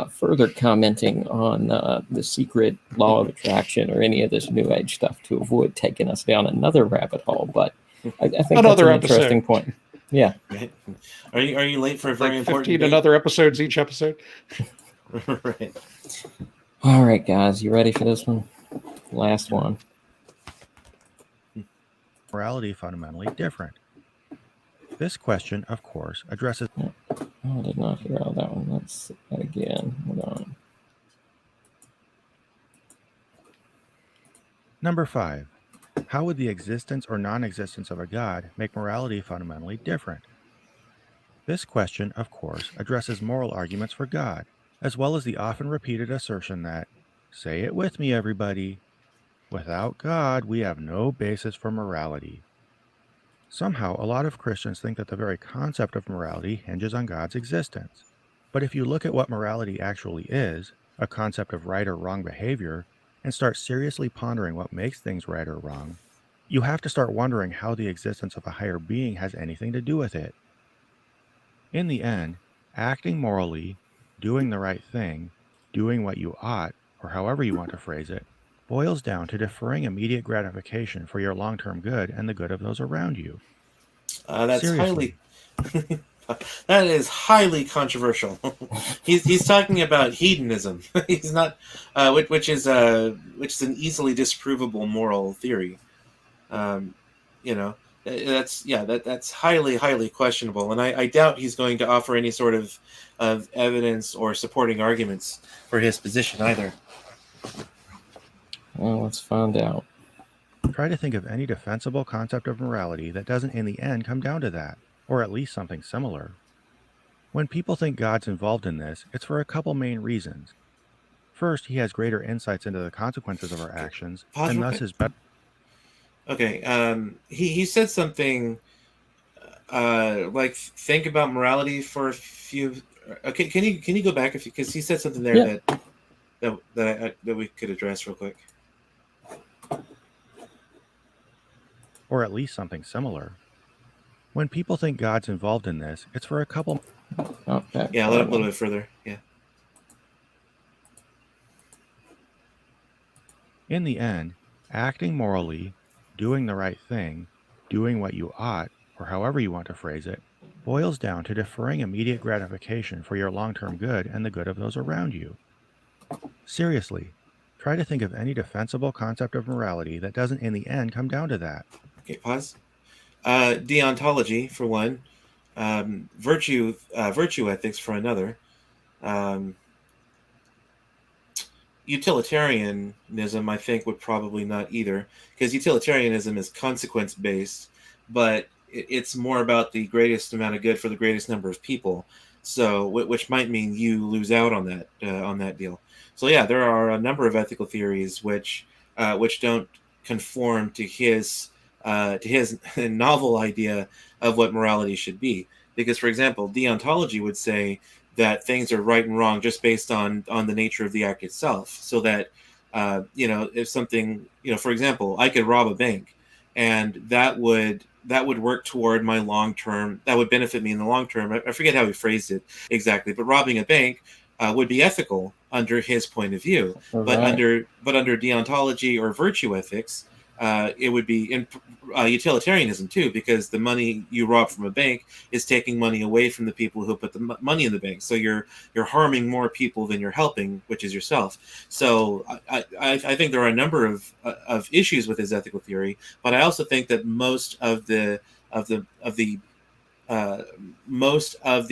further commenting on the secret law of attraction or any of this New Age stuff to avoid taking us down another rabbit hole. But I think another that's an interesting point. Yeah. Right. Are you late for a very important 15 another episodes each episode? Right. All right, guys, you ready for this one? Last one. Morality fundamentally different. This question, of course, addresses. Oh, I did not hear all that one. Let's see that again. Hold on. Number 5. How would the existence or non-existence of a God make morality fundamentally different? This question, of course, addresses moral arguments for God, as well as the often repeated assertion that, say it with me, everybody, without God, we have no basis for morality. Somehow, a lot of Christians think that the very concept of morality hinges on God's existence. But if you look at what morality actually is, a concept of right or wrong behavior, and start seriously pondering what makes things right or wrong, you have to start wondering how the existence of a higher being has anything to do with it. In the end, acting morally, doing the right thing, doing what you ought, or however you want to phrase it, boils down to deferring immediate gratification for your long-term good and the good of those around you. That's Seriously. that is highly controversial. he's talking about hedonism. He's not, which is an easily disprovable moral theory. That's highly questionable, and I doubt he's going to offer any sort of evidence or supporting arguments for his position either. Well, let's find out. Try to think of any defensible concept of morality that doesn't in the end come down to that, or at least something similar. When people think God's involved in this, it's for a couple main reasons. First, he has greater insights into the consequences of our actions, and thus is better. Okay, he said something like think about morality for a few. Okay, can you go back because he said something there that we could address real quick. Or at least something similar. When people think God's involved in this, it's for a couple. Okay. Yeah, a little bit further. Yeah. In the end, acting morally, doing the right thing, doing what you ought, or however you want to phrase it, boils down to deferring immediate gratification for your long-term good and the good of those around you. Seriously, try to think of any defensible concept of morality that doesn't in the end come down to that. Okay, pause. Deontology for one, virtue ethics for another, utilitarianism I think would probably not either, because utilitarianism is consequence based, but it's more about the greatest amount of good for the greatest number of people. So, which might mean you lose out on that deal. So yeah, there are a number of ethical theories which don't conform to his novel idea of what morality should be. Because, for example, deontology would say that things are right and wrong just based on the nature of the act itself. So that if something, for example, I could rob a bank, and that would work toward my long term. That would benefit me in the long term. I forget how he phrased it exactly, but robbing a bank would be ethical under his point of view. But Right. under deontology or virtue ethics, it would be in utilitarianism too, because the money you rob from a bank is taking money away from the people who put the money in the bank. So you're harming more people than you're helping, which is yourself. So I think there are a number of issues with his ethical theory, but I also think that most of the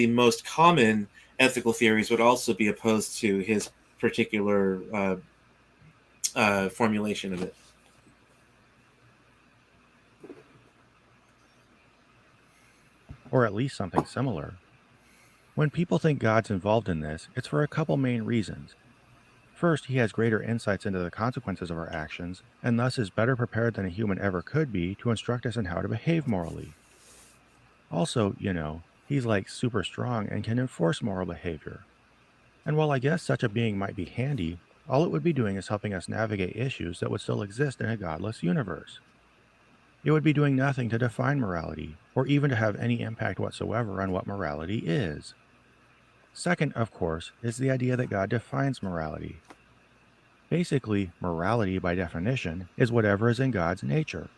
most common ethical theories would also be opposed to his particular formulation of it. Or at least something similar. When people think God's involved in this, it's for a couple main reasons. First, he has greater insights into the consequences of our actions, and thus is better prepared than a human ever could be to instruct us in how to behave morally. Also, he's like super strong and can enforce moral behavior. And while I guess such a being might be handy, all it would be doing is helping us navigate issues that would still exist in a godless universe. It would be doing nothing to define morality, or even to have any impact whatsoever on what morality is. Second, of course, is the idea that God defines morality. Basically, morality, by definition, is whatever is in God's nature.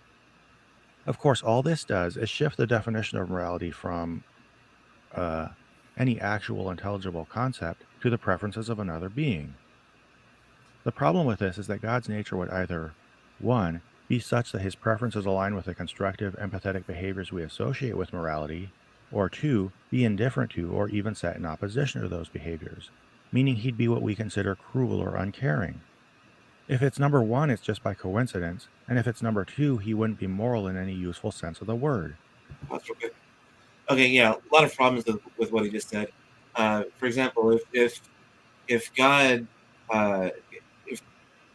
Of course, all this does is shift the definition of morality from uh, any actual intelligible concept to the preferences of another being. The problem with this is that God's nature would either 1. Be such that his preferences align with the constructive, empathetic behaviors we associate with morality, or 2. Be indifferent to or even set in opposition to those behaviors, meaning he'd be what we consider cruel or uncaring. If it's number 1, it's just by coincidence, and if it's number 2, he wouldn't be moral in any useful sense of the word. That's okay. Okay, yeah, a lot of problems with what he just said. For example, if God, if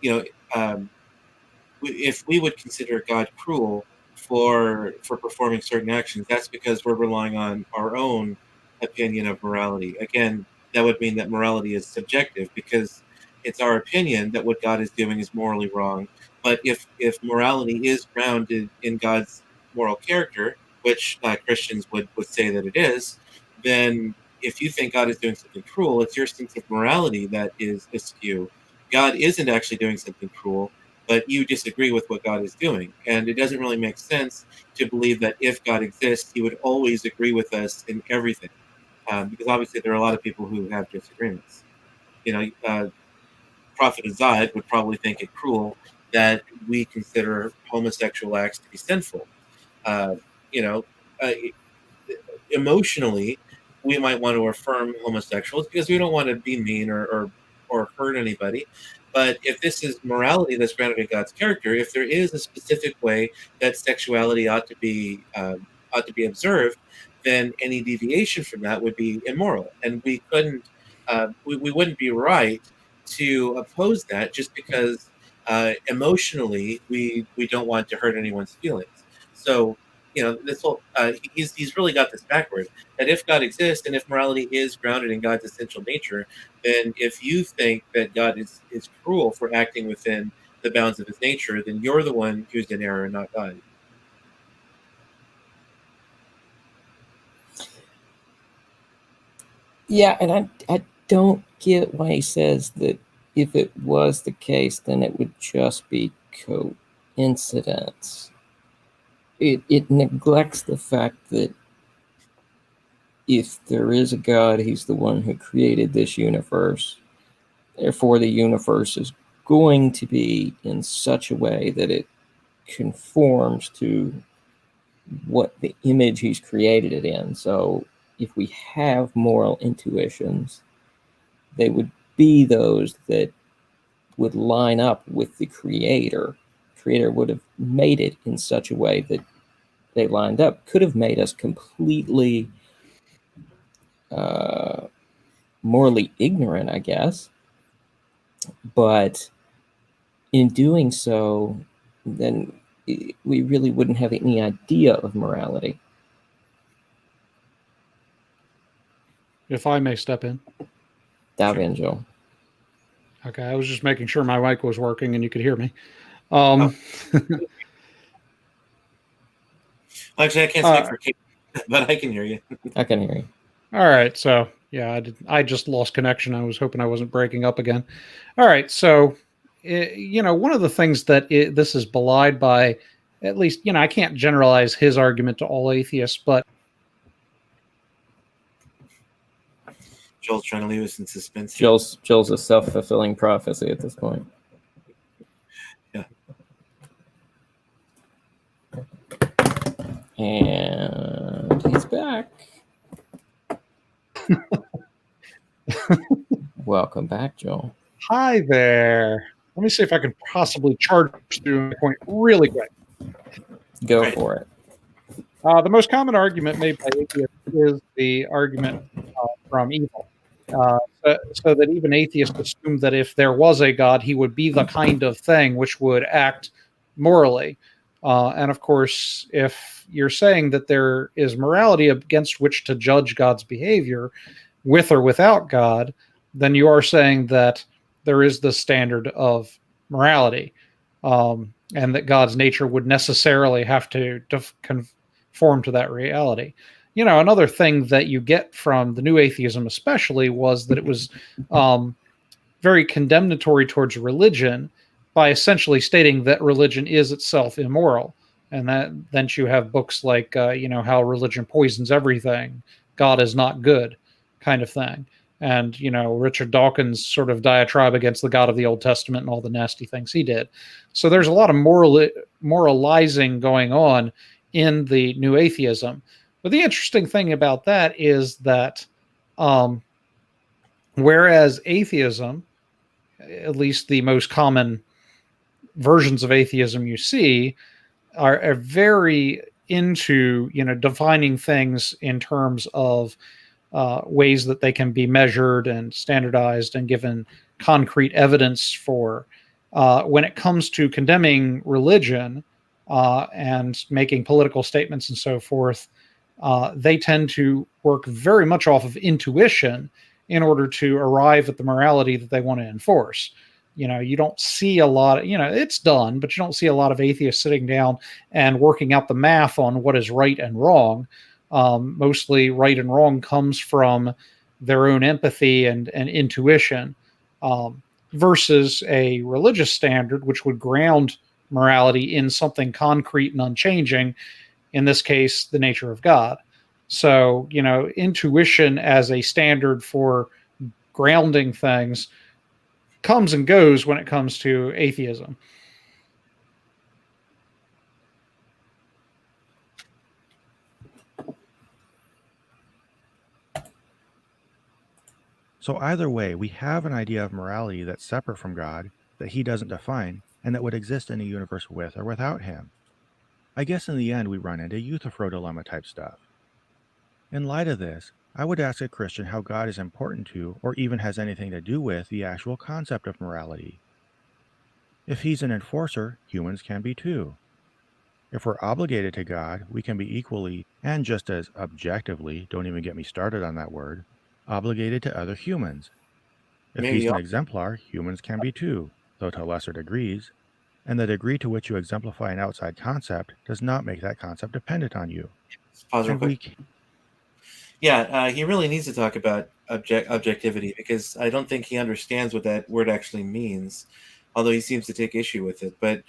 you know, if we would consider God cruel for performing certain actions, that's because we're relying on our own opinion of morality. Again, that would mean that morality is subjective because it's our opinion that what God is doing is morally wrong. But if morality is grounded in God's moral character, which Christians would say that it is, then if you think God is doing something cruel, it's your sense of morality that is askew. God isn't actually doing something cruel, but you disagree with what God is doing. And it doesn't really make sense to believe that if God exists, he would always agree with us in everything. Because obviously there are a lot of people who have disagreements. You know, Prophet of Zod would probably think it cruel that we consider homosexual acts to be sinful. Uh, you know, uh, Emotionally, we might want to affirm homosexuals because we don't want to be mean or hurt anybody. But if this is morality that's grounded in God's character, if there is a specific way that sexuality ought to be observed, then any deviation from that would be immoral, and we couldn't we wouldn't be right to oppose that just because emotionally we don't want to hurt anyone's feelings. So this whole he's really got this backward, that if God exists and if morality is grounded in God's essential nature, then if you think that God is cruel for acting within the bounds of his nature, then you're the one who's in error, not God. Yeah, and I don't get why he says that if it was the case, then it would just be coincidence. It neglects the fact that if there is a God, he's the one who created this universe. Therefore, the universe is going to be in such a way that it conforms to what the image he's created it in. So if we have moral intuitions, they would be those that would line up with the creator. The creator would have made it in such a way that they lined up. Could have made us completely morally ignorant, I guess. But in doing so, then we really wouldn't have any idea of morality. if I may step in. Dive in, Joe. Okay, I was just making sure my mic was working and you could hear me. Actually, I can't speak for Kate, but I can hear you. I can hear you. All right, so yeah, I just lost connection. I was hoping I wasn't breaking up again. All right, so one of the things that this is belied by, at least I can't generalize his argument to all atheists, but Joel's trying to leave us in suspense. Joel's a self-fulfilling prophecy at this point. Yeah. And he's back. Welcome back, Joel. Hi there. Let me see if I can possibly charge through my point really quick. Go for it. The most common argument made by atheists is the argument from evil. So that even atheists assume that if there was a God, he would be the kind of thing which would act morally. And of course, if you're saying that there is morality against which to judge God's behavior, with or without God, then you are saying that there is the standard of morality, and that God's nature would necessarily have to conform to that reality. Another thing that you get from the new atheism especially was that it was very condemnatory towards religion by essentially stating that religion is itself immoral. And that then you have books like, how religion poisons everything, God is not good, kind of thing. And, Richard Dawkins' sort of diatribe against the God of the Old Testament and all the nasty things he did. So there's a lot of moralizing going on in the new atheism. But the interesting thing about that is that whereas atheism, at least the most common versions of atheism you see, are very into defining things in terms of ways that they can be measured and standardized and given concrete evidence for. When it comes to condemning religion and making political statements and so forth, they tend to work very much off of intuition in order to arrive at the morality that they want to enforce. You don't see a lot of, it's done, but you don't see a lot of atheists sitting down and working out the math on what is right and wrong. Mostly right and wrong comes from their own empathy and intuition, versus a religious standard, which would ground morality in something concrete and unchanging, in this case, the nature of God. So, intuition as a standard for grounding things comes and goes when it comes to atheism. So either way, we have an idea of morality that's separate from God, that he doesn't define, and that would exist in a universe with or without him. I guess in the end we run into Euthyphro dilemma type stuff. In light of this, I would ask a Christian how God is important to, or even has anything to do with, the actual concept of morality. If he's an enforcer, humans can be too. If we're obligated to God, we can be equally, and just as objectively, don't even get me started on that word, obligated to other humans. If he's an exemplar, humans can be too, though to lesser degrees, and the degree to which you exemplify an outside concept does not make that concept dependent on you. Pause real quick. Yeah, he really needs to talk about objectivity, because I don't think he understands what that word actually means, although he seems to take issue with it. But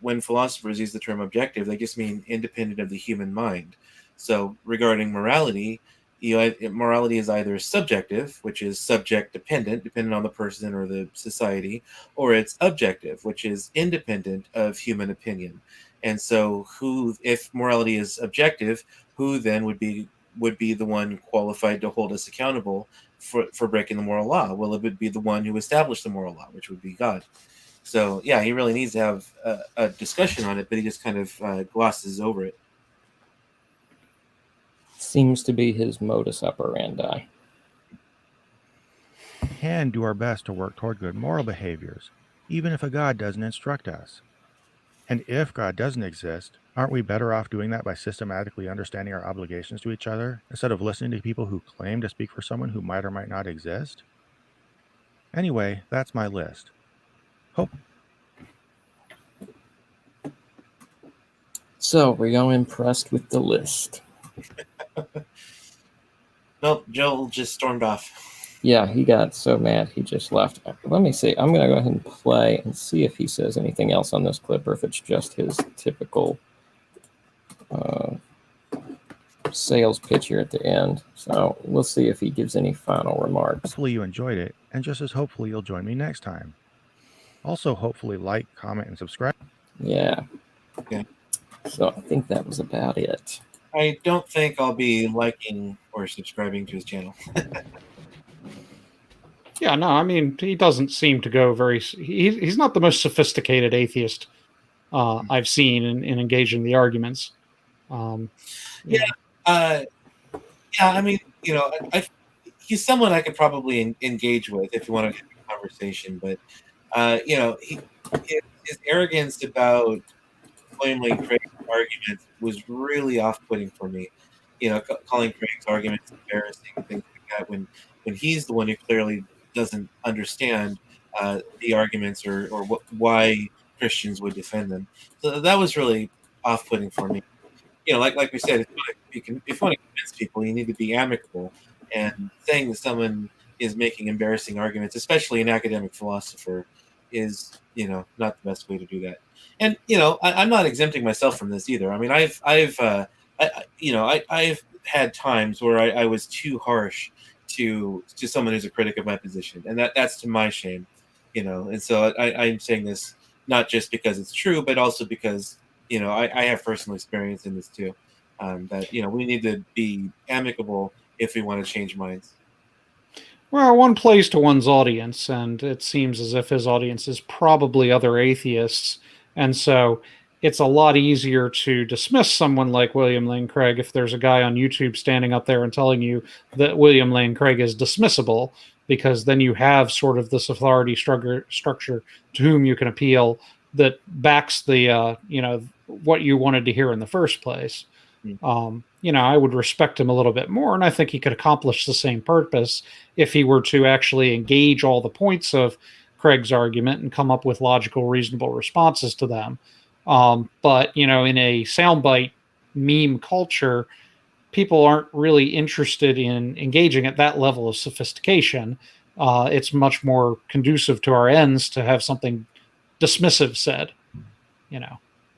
when philosophers use the term objective, they just mean independent of the human mind. So regarding morality, morality is either subjective, which is subject dependent on the person or the society, or it's objective, which is independent of human opinion. And so if morality is objective, who then would be the one qualified to hold us accountable for breaking the moral law? Well, it would be the one who established the moral law, which would be God. So yeah, he really needs to have a discussion on it, but he just kind of glosses over it. Seems to be his modus operandi. We can do our best to work toward good moral behaviors, even if a God doesn't instruct us. And if God doesn't exist, aren't we better off doing that by systematically understanding our obligations to each other instead of listening to people who claim to speak for someone who might or might not exist? Anyway, that's my list. Hope. So, were y'all impressed with the list? Nope, Joel just stormed off. Yeah, he got so mad he just left. Let me see. I'm going to go ahead and play and see if he says anything else on this clip or if it's just his typical sales pitch here at the end. So we'll see if he gives any final remarks. Hopefully you enjoyed it, and just as hopefully you'll join me next time. Also, hopefully like, comment, and subscribe. Yeah. Okay. So I think that was about it. I don't think I'll be liking or subscribing to his channel. Yeah, no, I mean, he doesn't seem to go very... He's not the most sophisticated atheist I've seen in engaging the arguments. Yeah, I mean, he's someone I could probably engage with if you want to have a conversation, but, his arrogance about William Lane Craig's arguments was really off-putting for me. Calling Craig's arguments embarrassing and things like that when he's the one who clearly doesn't understand the arguments or why Christians would defend them. So that was really off-putting for me. Like we said, if you want to convince people, you need to be amicable. And saying that someone is making embarrassing arguments, especially an academic philosopher, is not the best way to do that. And I'm not exempting myself from this either. I mean, I've had times where I was too harsh to someone who's a critic of my position, and that's to my shame. And so I'm saying this not just because it's true, but also because I have personal experience in this too. That we need to be amicable if we want to change minds. Well, one plays to one's audience, and it seems as if his audience is probably other atheists, and so it's a lot easier to dismiss someone like William Lane Craig if there's a guy on YouTube standing up there and telling you that William Lane Craig is dismissible, because then you have sort of this authority structure to whom you can appeal that backs the what you wanted to hear in the first place. I would respect him a little bit more, and I think he could accomplish the same purpose if he were to actually engage all the points of Craig's argument and come up with logical, reasonable responses to them. But in a soundbite meme culture, people aren't really interested in engaging at that level of sophistication. It's much more conducive to our ends to have something dismissive said.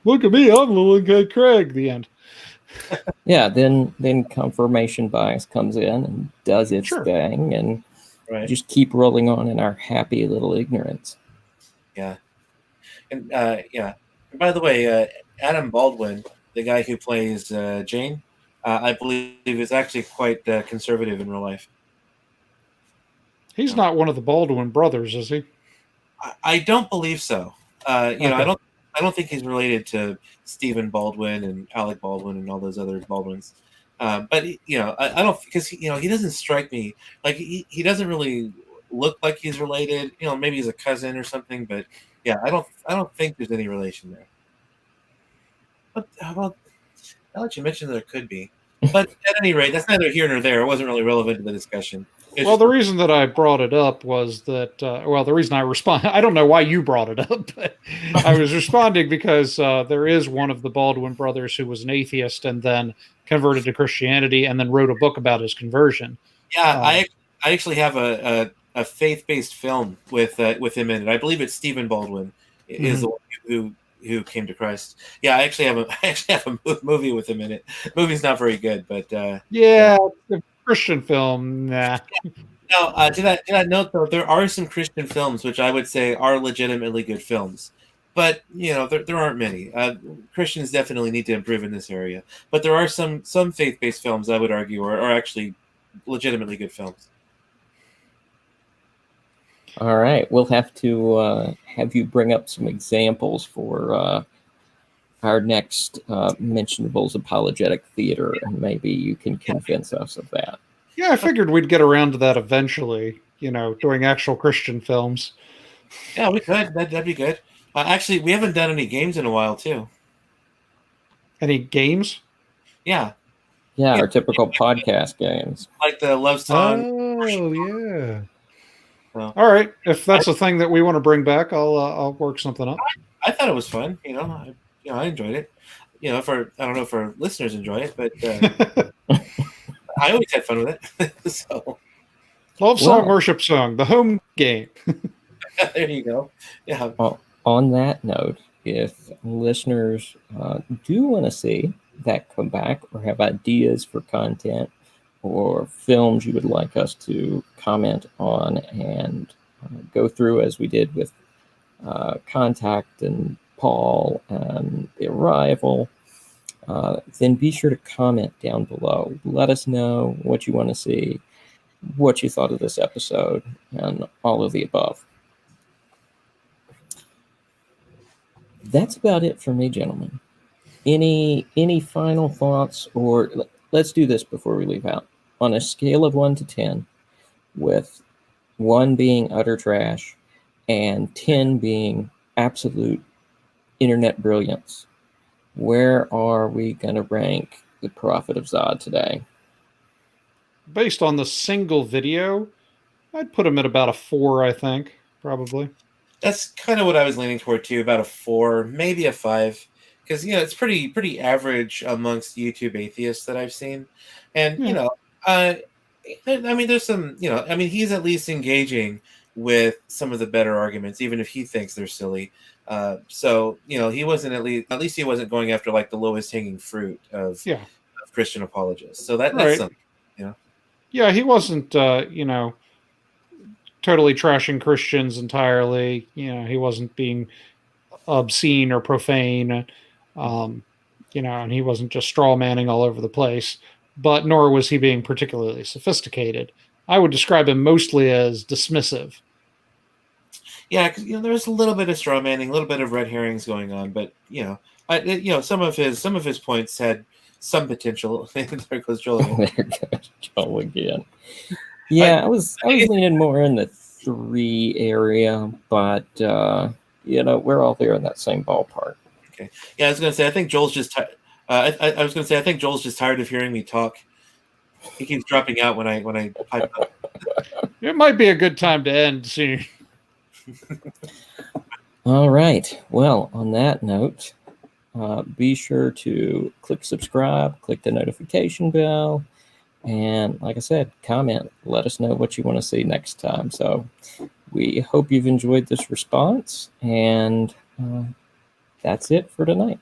Look at me, I'm Lillian Craig. The end. Yeah, then confirmation bias comes in and does its thing, and just keep rolling on in our happy little ignorance. Yeah. And And by the way, Adam Baldwin, the guy who plays Jane, I believe is actually quite conservative in real life. He's not one of the Baldwin brothers, is he? I don't believe so. Okay. I don't think he's related to Stephen Baldwin and Alec Baldwin and all those other Baldwins. But I don't, because he doesn't strike me like he doesn't really look like he's related. Maybe he's a cousin or something. But yeah, I don't think there's any relation there. But now that you mentioned there could be. But at any rate, that's neither here nor there. It wasn't really relevant to the discussion. Well, the reason that I brought it up was that, the reason I respond, I don't know why you brought it up, but I was responding because there is one of the Baldwin brothers who was an atheist and then converted to Christianity and then wrote a book about his conversion. Yeah, I actually have a faith-based film with him in it. I believe it's Stephen Baldwin is the one who came to Christ. Yeah, I actually have a movie with him in it. The movie's not very good, but yeah. Christian film, nah. Now, to that note, though, there are some Christian films which I would say are legitimately good films, but there aren't many. Christians definitely need to improve in this area, but there are some faith-based films I would argue are actually legitimately good films. All right, we'll have to have you bring up some examples for our next Mentionables apologetic theater, and maybe you can convince us of that. Yeah, I figured we'd get around to that eventually, doing actual Christian films. Yeah, we could. That'd be good. Actually, we haven't done any games in a while, too. Any games? Yeah. Yeah, our typical podcast games. Like the love song. Oh, yeah. So, All right. If that's a thing that we want to bring back, I'll work something up. I thought it was fun. I enjoyed it. I don't know if our listeners enjoy it, but I always had fun with it. So Love song, Well- worship song, the home game. there you go. Yeah. Well, on that note, if listeners do want to see that come back or have ideas for content or films you would like us to comment on and go through as we did with Contact and Paul and The Arrival, then be sure to comment down below. Let us know what you want to see, what you thought of this episode, and all of the above. That's about it for me, gentlemen. Any final thoughts, or let's do this before we leave out. On a scale of 1 to 10, with 1 being utter trash and 10 being absolute internet brilliance, where are we going to rank the Prophet of Zod today? Based on the single video, I'd put him at about a 4, I think, probably. That's kind of what I was leaning toward too, about a 4, maybe a 5, because it's pretty average amongst YouTube atheists that I've seen, and I mean, there's some, he's at least engaging with some of the better arguments, even if he thinks they're silly. So he wasn't at least he wasn't going after like the lowest hanging fruit of Christian apologists. So that's something, Yeah, he wasn't, totally trashing Christians entirely. He wasn't being obscene or profane, and he wasn't just straw manning all over the place, but nor was he being particularly sophisticated. I would describe him mostly as dismissive. Yeah, because there's a little bit of straw manning, a little bit of red herrings going on, but some of his points had some potential. There goes Joel again. There goes Joel again. Yeah, I was leaning more in the 3 area, but we're all there in that same ballpark. Okay. Yeah, I was gonna say I think Joel's just. I was gonna say I think Joel's just tired of hearing me talk. He keeps dropping out when I pipe up. It might be a good time to end soon. All right. Well, on that note, be sure to click subscribe, click the notification bell, and like I said, comment. Let us know what you want to see next time. So we hope you've enjoyed this response, and that's it for tonight.